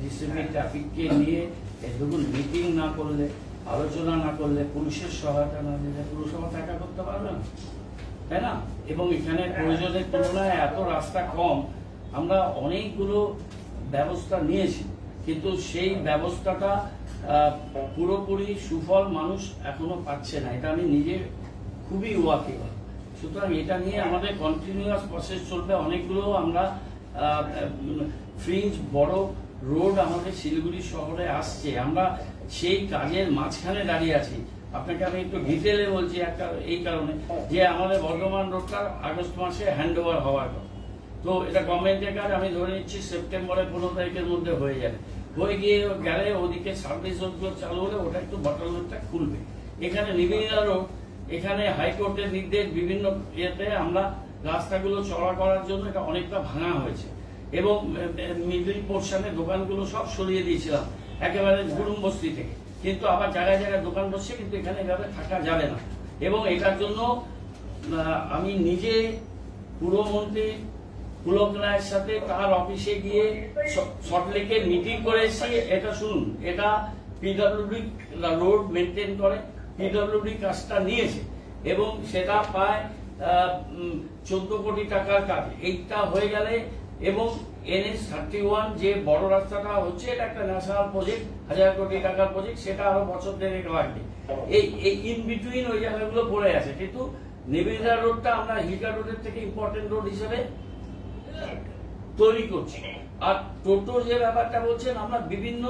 ডিসিপি ট্রাফিককে নিয়ে এগুলো মিটিং না করলে, আলোচনা না করলে, পুলিশের সহায়তা না দিলে পুরসভা একা করতে পারবে না, তাই না? এবং এখানে প্রয়োজনের তুলনায় এত রাস্তা কম, আমরা অনেকগুলো ব্যবস্থা নিয়েছি, কিন্তু সেই ব্যবস্থাটা পুরোপুরি সুফল মানুষ এখনো পাচ্ছে না। এটা আমি নিজে খুবই ওয়াকিবহাল। সুতরাং এটা নিয়ে আমাদের কন্টিনিউয়াস প্রসেস চলবে। অনেকগুলো আমরা ফ্রিঞ্জ বড় রোড আমাদের শিলিগুড়ি শহরে আসছে, আমরা সেই কাজের মাঝখানে দাঁড়িয়ে আছি। আপনাকে আমি একটু ডিটেলে বলছি একটা এই কারণে যে আমাদের বর্ধমান রোডটা আগস্ট মাসে হ্যান্ড ওভার হওয়ার কথা। তো এটা গভর্নমেন্টের কাজ, আমি ধরে নিচ্ছি সেপ্টেম্বরের 15 তারিখের মধ্যে হয়ে যাবে। হয়ে গিয়ে গেলে ওদিকে সার্ভিস রোডগুলো চালু হলে ওটা একটু বটল রোডটা খুলবে। এখানে নিবিড়া রোড, এখানে হাইকোর্টের নির্দেশ বিভিন্ন ইয়েতে আমরা রাস্তাগুলো চড়া করার জন্য এটা অনেকটা ভাঙা হয়েছে, এবং মিডল পোর্শনে দোকানগুলো সব সরিয়ে দিয়েছিলাম একেবারে গুরুম বস্তি থেকে, কিন্তু আবার জায়গায় জায়গায় দোকান বসছে, কিন্তু এখানে এভাবে থাকা যাবে না। এবং এটার জন্য আমি নিজে পুরমন্ত্রী পুলক রায়ের সাথে তার অফিসে গিয়ে সল্টলেকে মিটিং করে এসেছি। এটা শুনুন, এটা পিডব্লিউডি রোড মেনটেন করে, পিডব্লিউডি কাজটা নিয়েছে এবং সেটা প্রায় 14 কোটি টাকার কাজ। এইটা হয়ে গেলে এবং NH-31 যে বড় রাস্তাটা হচ্ছে, এটা একটা ন্যাশনাল প্রজেক্ট, 1000 কোটি টাকার প্রজেক্ট, সেটা আরো বছর দেড়েক লাগবে। এই ইন বিটুইন ওই জায়গাগুলো পড়ে আছে, কিন্তু নেবেদা রোডটা আমরা হিলকা রোডের থেকে ইম্পর্টেন্ট রোড হিসেবে তৈরি করছি। আর টোটোর যে ব্যাপারটা বলছেন, আমরা বিভিন্ন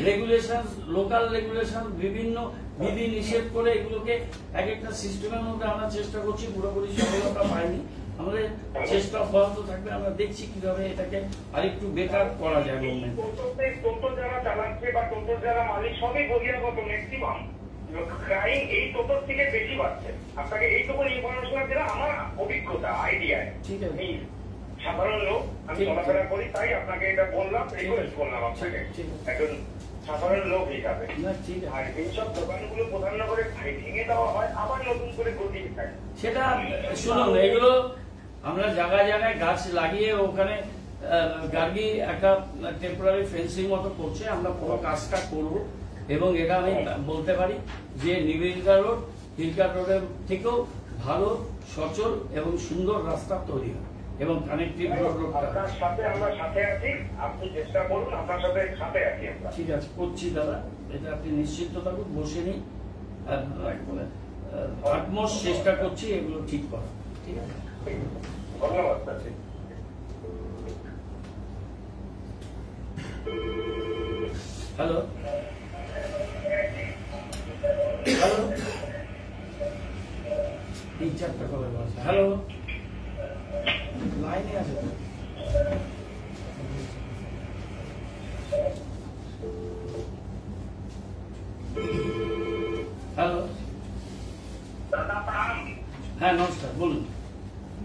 রেগুলেশন, লোকাল রেগুলেশন, বিভিন্ন বিধি নিষেধ করে এগুলোকে এক একটা সিস্টেমের মধ্যে আনার চেষ্টা করছি। পুরোপুরি সফলতা পাইনি, আমাদের চেষ্টা অব্যাহত থাকবে। আমরা দেখছি কিভাবে এটাকে আরেকটু বেটার করা যায়। টোটো যারা চালাচ্ছে বা টোটোর যারা মালিক সবই বহিরাগত, ম্যাক্সিমাম ক্রাইম এই টোটোর থেকে বেশি বাড়ছে। আপনাকে এইটুকু ইনফরমেশন দিলাম আমার অভিজ্ঞতা, আইডিয়ায়। ঠিক আছে, সাধারণ লোক, আমি চলাফেরা করি তাই আপনাকে এটা বললাম, রিকোয়েস্ট করলাম আপনাকে একজন সাধারণ লোক হিসাবে। আর এইসব দোকানগুলো প্রধান করে ভেঙে দেওয়া হয়, আবার নতুন করে গতিয়ে থাকে। সেটা শুনুন, এগুলো আমরা জায়গায় জায়গায় গাছ লাগিয়ে ওখানে গার্গি একটা টেম্পোরারি ফেন্সিং মতো করছে, আমরা পুরো কাজটা করব। এবং এটা আমি বলতে পারি যে নিবেদিতা রোড হিলকাট রোডের থেকেও ভালো, সচল এবং সুন্দর রাস্তা তৈরি হয় এবং কানেক্টিভ রোডটা। আপনার সাথে আমরা সাথে আছি, আপনি চেষ্টা করুন, আপনার সাথে আছি আমরা। ঠিক আছে, করছি দাদা, এটা আপনি নিশ্চিন্ত থাকুন, বসে নিই, আটমোস্ট চেষ্টা করছি এগুলো ঠিক করা। ঠিক আছে, ধন্যবাদ স্যার। হ্যালো হ্যালো, 3-4টা কবে বলছে। হ্যালো, লাইনে আছে তো? হ্যালো, दादा प्रणाम। হ্যাঁ নমস্কার, বলুন।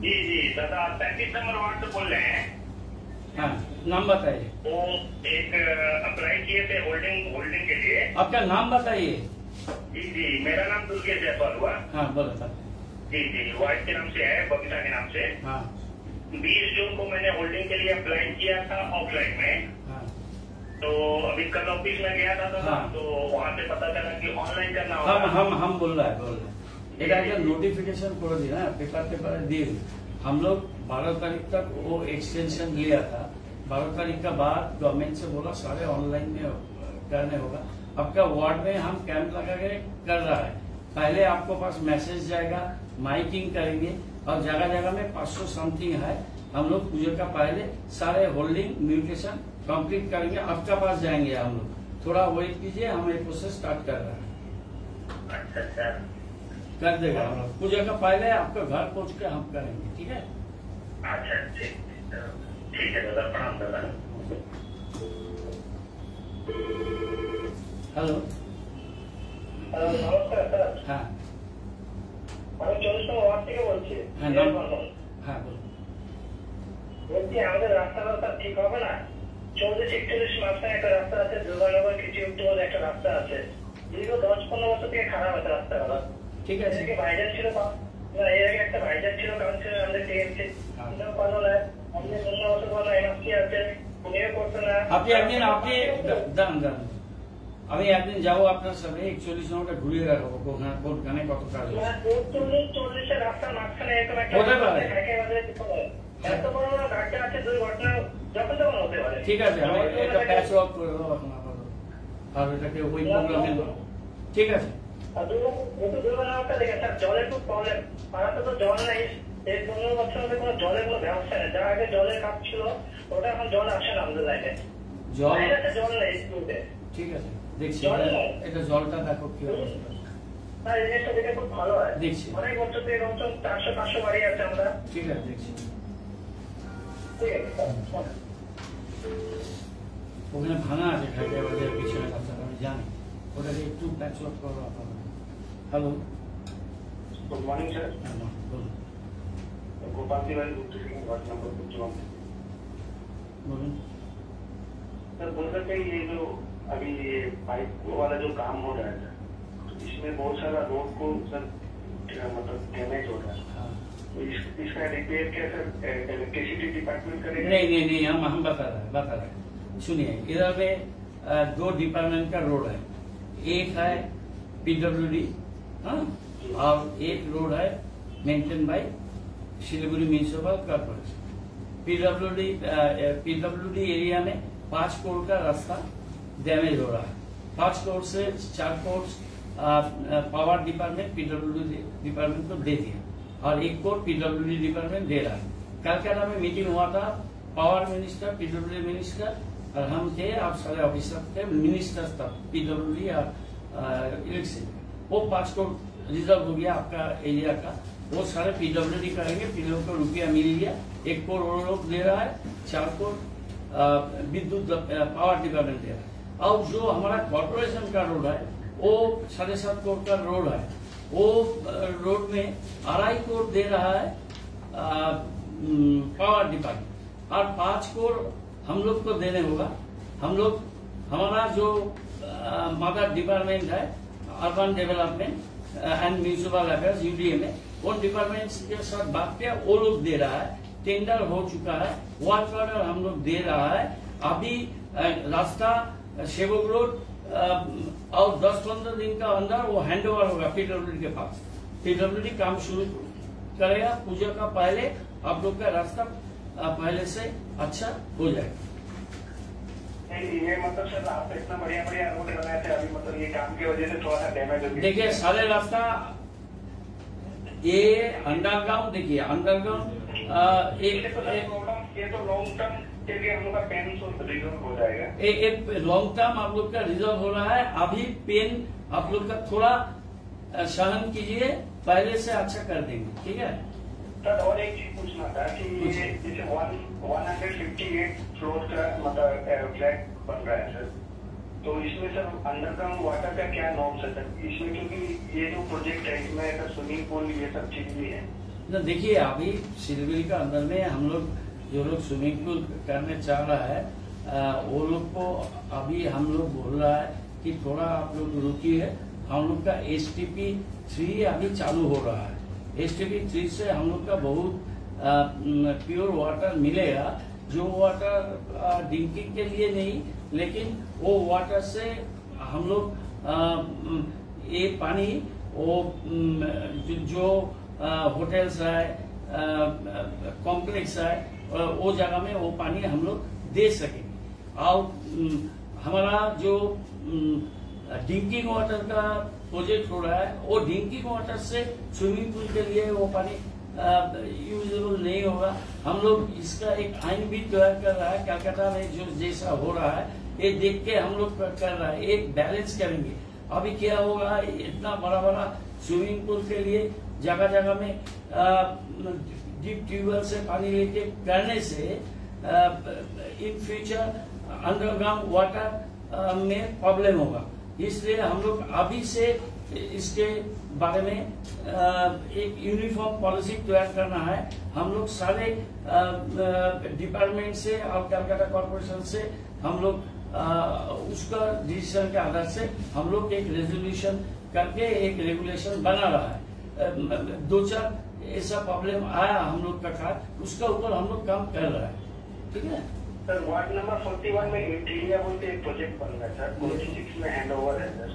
जी जी दादा, 35 नंबर वार्ड से बोल रहे हैं। हाँ, नाम बताइए। वो एक अप्लाई किए थे होल्डिंग के लिए। आपका नाम बताइए। जी जी, मेरा नाम दुर्गेश जायसवाल हुआ। हाँ बोलो सर। जी जी, वाइफ के नाम से है, बबीता के नाम से। हाँ 20 जून को मैंने होल्डिंग के लिए अप्लाई किया था ऑफलाइन में। हाँ तो अभी कल ऑफिस में गया था हाँ। तो वहाँ से पता चला कि ऑनलाइन करना हम बोल रहा है এটা একটা নোটিफिकेशन করে दी ना, पेपर दिए। हम लोग 12 तारीख तक वो एक्सटेंशन लिया था। 12 तारीख का बाद गवर्नमेंट से बोला सारे ऑनलाइन में करने होगा। आपका वार्ड में हम कैंप लगा के कर रहा है। पहले आपको पास मैसेज जाएगा, माइकिंग करेंगे और जगह जगह में 500 समथिंग है। हम लोग पूजा का पहले सारे होल्डिंग म्यूटेशन कंप्लीट करेंगे, आपका पास जाएंगे हम लोग। थोड़ा वेट कीजिए, हम ये प्रोसेस स्टार्ट कर रहे हैं। अच्छा अच्छा, कर देगा हम लोग। पूजा का पहले आपका घर पहुंच के हम करेंगे। ठीक है, अच्छा ठीक है दादा, प्रणाम दादा। हेलो নমস্কার স্যার, हाँ আমি 24 নম্বর ওয়ার্ড থেকে বলছি। হ্যাঁ हाँ बोलो। বলছি আমাদের রাস্তা ঠিক হবে না। 34-41 মাসে একটা রাস্তা আছে, দুর্গানগর খিচিউক্ত বলে একটা রাস্তা আছে। দীর্ঘ 10-15 বছর থেকে খারাপ আছে রাস্তাগুলো। ঠিক আছে, ভাইজান ছিল না, এর আগে একটা ভাইজান ছিল কাউন্সিলর আমাদের টিএমসি, উনিও পারলো না। আপনি 15 বছর পর এমএসপি আছে, উনিও করতে না। আপনি একদিন দান আমি একদিন যাবো আপনার সাথে 41 নম্বরটা ঘুরিয়ে রাখবো, কোনখানে কত কাজ আছে। 40 রাস্তার মাঝখানে এরকম একটা হতে পারে। এত বড় বড় গাড়িটা আছে, দুর্ঘটনা যখন তখন হতে পারে। ঠিক আছে, আমি এটা প্যাচ ওয়ার্ক করে দেবো এখন আপাতত, আর এটাকে ওই প্রোগ্রামে দেবো। ঠিক আছে, দুর্ঘটনাটা দেখে স্যার, জলের খুব প্রবলেম। পাড়াতে তো জল নেই, এই 15 বছর মধ্যে কোনো জলের কোনো ব্যবস্থা নেই। যার আগে জলের কাজ ছিল, ওটা এখন জল আসে না আমাদের লাইনে। জল নেই স্কুলে। ঠিক আছে, দেখছি এটা জলটা দেখো কি অবস্থা। এই জিনিসটা দেখে খুব ভালো হয়। দেখছি, অনেক বছর থেকে এরকম 400-500 বাড়ি আছে আমরা। ঠিক আছে দেখছি। ঠিক আছে, ওখানে ভাঙা আছে খাইয়াবাজারের পিছনে রাস্তাটা, আমি জানি। ওটাকে একটু প্যাচ ওয়ার্ক করো আপনারা। Hello, good morning sir. বলুন गोपाल तिवारी गुप्ता सिंह वार्ड नंबर 55। বলুন। सर बोल सकते हैं ये जो अभी ये पाइप वाला जो काम हो रहा है, इसमें बहुत सारा रोड को सर मतलब डैमेज हो रहा है। हाँ। तो इसका रिपेयर क्या सर इलेक्ट्रिसिटी डिपार्टमेंट करेगा? नहीं, हम बता रहे हैं। सुनिए, इधर पे 2 डिपार्टमेंट का रोड है। एक है पीडब्ल्यूडी, हाँ, और एक रोड है maintain by Siliguri municipal corporation. PWD area में 5 करोड़ का रास्ता डैमेज हो रहा है। 5 करोड़ से 4 crore power department PWD department को दे दिया और 1 करोड़ पीडब्ल्यूडी डिपार्टमेंट दे रहा है। कलकत्ता में मीटिंग हुआ था पावर मिनिस्टर, पीडब्ल्यूडी मिनिस्टर और हम थे, आप सारे ऑफिसर थे, मिनिस्टर तब पीडब्ल्यूडी और इलेक्शन। वो 5 करोड़ रिजर्व हो गया आपका एरिया का, वो सारे पीडब्ल्यूडी करेंगे। पीडब्ल्यू को रुपया मिल गया, 1 करोड़ लोग दे रहा है, 4 करोड़ विद्युत पावर डिपार्टमेंट दे रहा है। अब जो हमारा कॉर्पोरेशन का रोड है वो 7.5 करोड़ का रोड है, वो रोड में 2.5 करोड़ दे रहा है पावर डिपार्टमेंट और 5 करोड़ हम लोग को देने होगा। हम लोग हमारा जो मदर डिपार्टमेंट है urban development and municipal affairs UDA, उन डिपार्टमेंट के साथ बात किया, वो लोग दे रहा है, टेंडर हो चुका है, वर्क ऑर्डर हम लोग दे रहा है। अभी रास्ता सेवक रोड और 10-15 दिन का अंदर वो हैंड ओवर होगा पीडब्ल्यूडी के पास। पीडब्ल्यूडी काम शुरू करेगा, पूजा का पहले आप लोग का रास्ता पहले से अच्छा हो जाएगा। ये मतलब सर आप इतना बढ़िया रोड बनाए थे, अभी मतलब ये काम की वजह से थोड़ा सा डैमेज हो गया। देखिए सारे रास्ता ये अंडरग्राउंड, देखिए अंडरग्राउंड ये तो लॉन्ग टर्म के लिए हम लोग का पेन रिजर्व हो जाएगा। एक लॉन्ग टर्म आप लोग का रिजर्व हो रहा है। अभी पेन आप लोग का थोड़ा सहन कीजिए, पहले से अच्छा कर देंगे, ठीक है सर। और एक चीज पूछना था कि ये जैसे 158 फ्लोर का मतलब फ्लैट बन रहा है सर, तो इसमें सर अंडरग्राउंड वाटर का क्या नॉर्म्स है सर इसमें, क्योंकि ये जो प्रोजेक्ट है इसमें स्विमिंग पूल ये सब चीज भी है ना। देखिए अभी सिलविल का अंदर में हम लोग जो लोग स्विमिंग पूल करने चाह रहा है वो लोग को अभी हम लोग बोल रहा है कि थोड़ा आप लोग रुकिए। हम लोग का STP 3 अभी चालू हो रहा है। STP 3 से हम लोग का बहुत प्योर वाटर मिलेगा, जो वाटर ड्रिंकिंग के लिए नहीं, लेकिन वो वाटर से हम लोग ये पानी वो जो होटल्स है, कॉम्प्लेक्स है, वो जगह में वो पानी हम लोग दे सकेंगे। और हमारा जो ड्रिंकिंग वाटर का प्रोजेक्ट हो रहा है, वो ड्रिंकिंग वाटर से स्विमिंग पूल के लिए वो पानी यूजेबल नहीं होगा। हम लोग इसका एक आइन भी तैयार कर रहा है, कलकत्ता में जो जैसा हो रहा है ये देख के हम लोग कर रहा है, एक बैलेंस करेंगे। अभी क्या होगा, इतना बड़ा बड़ा स्विमिंग पूल के लिए जगह जगह में डीप ट्यूबवेल से पानी लेके करने से इन फ्यूचर अंडरग्राउंड वाटर में प्रॉब्लम होगा। इसलिए हम लोग अभी से इसके बारे में एक यूनिफॉर्म पॉलिसी तैयार करना है। हम लोग सारे डिपार्टमेंट से और कलकत्ता कॉर्पोरेशन से हम लोग उसका डिसीजन के आधार से हम लोग एक रेजोल्यूशन करके एक रेगुलेशन बना रहा है। 2-4 ऐसा प्रॉब्लम आया हम लोग का कार, उसका ऊपर हम लोग काम कर रहा है, ठीक है सर। वार्ड नंबर 41 में इंटीरियर बोलते एक प्रोजेक्ट बन रहा है सर, 46 में हैंड ओवर है सर।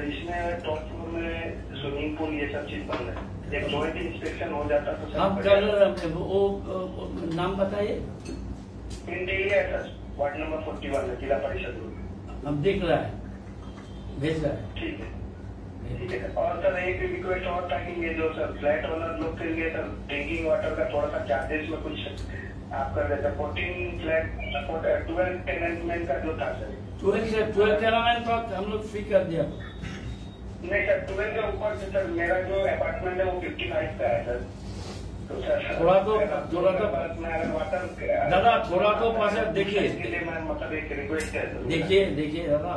इसमें टॉप फ्लोर में स्विमिंग पूल ये सब चीज बन रहा है, एक जॉइंट इंस्पेक्शन हो जाता तो हम कर रहे हैं। वो नाम बताइए। इंटीरियर सर, वार्ड नंबर 41 में जिला परिषद हम देख रहा है, भेज रहा है, ठीक है ठीक है। और सर एक रिक्वेस्ट और था कि ये जो सर फ्लैट ओनर लोग के लिए सर ड्रिंकिंग वाटर का थोड़ा सा चार्जेस में कुछ आप कर देते। 14 फ्लैट 12 टेनेंटमेंट का जो था सर, 12 टेनेंट का हम लोग फ्री कर दिया। नहीं सर, 12 के ऊपर से सर मेरा जो अपार्टमेंट है वो 55 का है सर। तो सर थोड़ा तो दादा थोड़ा तो पास देखिए मतलब एक रिक्वेस्ट है सर। देखिए दादा,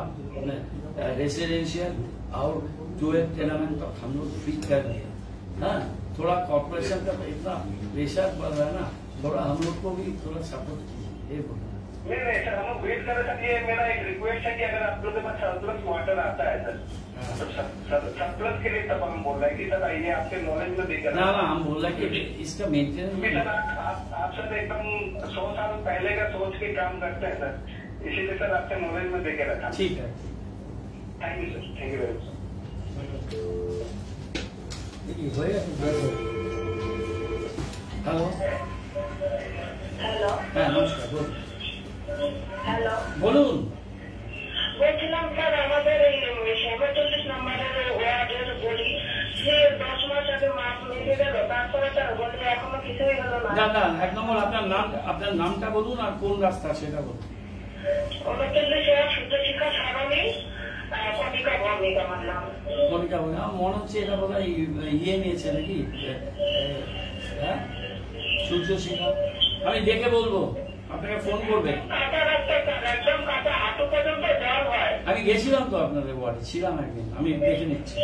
रेसिडेंशियल और 12 टेनेंट तक हम लोग फ्री कर दिया। हाँ, थोड़ा कॉर्पोरेशन का इतना प्रेशर बढ़ रहा है ना, थोड़ा हम लोग को भी थोड़ा सपोर्ट कीजिए। नहीं सर, हम लोग वेट कर रहे सर। ये मेरा एक रिक्वेस्ट है कि अगर आप लोग के पास सरप्लस वाटर आता है सर, तो सरप्लस के लिए तब हम बोल रहे हैं कि सर ये आपके नॉलेज में देकर ना हम बोल रहे हैं कि इसका मेंटेनेंस आप सर एकदम 100 साल पहले का सोच के काम करते हैं सर, इसीलिए सर आपके नॉलेज में देकर रखा। ठीक है, thank you sir, thank you very much. Hello hello হ্যাঁ নমস্কার, বলুন হ্যালো বলুন। বলছিলাম স্যার আমাদের এই 47 নম্বরের ওয়ার্ডের বলি সে 10 মাস আগে মাস মিটে গেল, তারপরে তার বলি এখনো কিছুই হলো না। না না, 1 নম্বর আপনার নামটা বলুন আর কোন রাস্তা সেটা বলুন। কণিকা বলে আমার মনে হচ্ছে এটা বোধহয় ইয়ে নিয়েছে নাকি, হ্যাঁ সূর্য শিখা। আমি দেখে বলবো, আপনাকে ফোন করবে। আমি গেছিলাম তো আপনাদের ওয়ার্ডে, ছিলাম একদিন, আমি দেখে নিচ্ছি।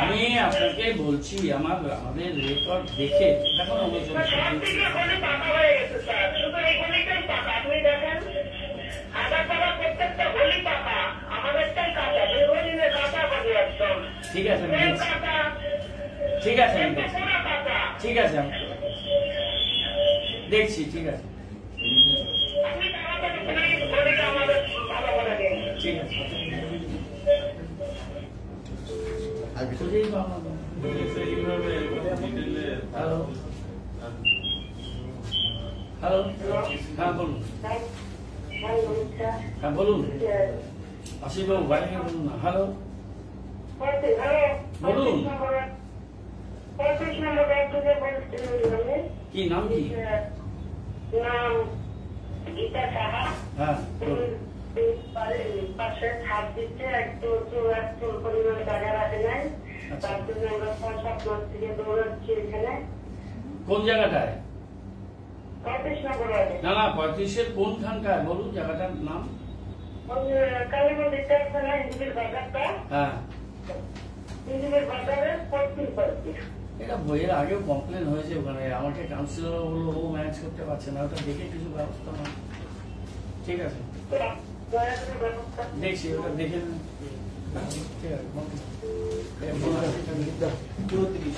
আমি আপনাকে বলছি আমাদের রেকর্ড দেখে দেখুন ঠিক আছে ঠিক আছে ঠিক আছে আমি দেখছি, ঠিক আছে ঠিক আছে। হ্যালো হ্যালো, হ্যাঁ বলুন, হ্যাঁ বলুন আসিফ বাবু, বাইরে বলুন না। হ্যালো বলুন, কি নাম কি? নাম গীতা সাহা। হ্যাঁ পাশে ছাদ দিচ্ছে একটু পরিমাণে জায়গা রাখে নাই, তার জন্য আমরা 6-7 মাস থেকে দৌড়াচ্ছি এখানে। কোন জায়গাটায়? 35 নম্বর। না না, 35-এর কোনখানটায় বলুন জায়গাটার নাম। কালী মন্দিরটা আছে না, হিন্দুদের বাজারটা, হ্যাঁ হিন্দুদের বাজারের পশ্চিম পাশে। এটা বইয়ের আগেও কমপ্লেন হয়েছে ওখানে, আমাকে কাউন্সিলর বললো ও ম্যানেজ করতে পারছে না, ওটা দেখে কিছু ব্যবস্থা না। ঠিক আছে দেখছি, ওটা দেখে ঠিক আছে। 34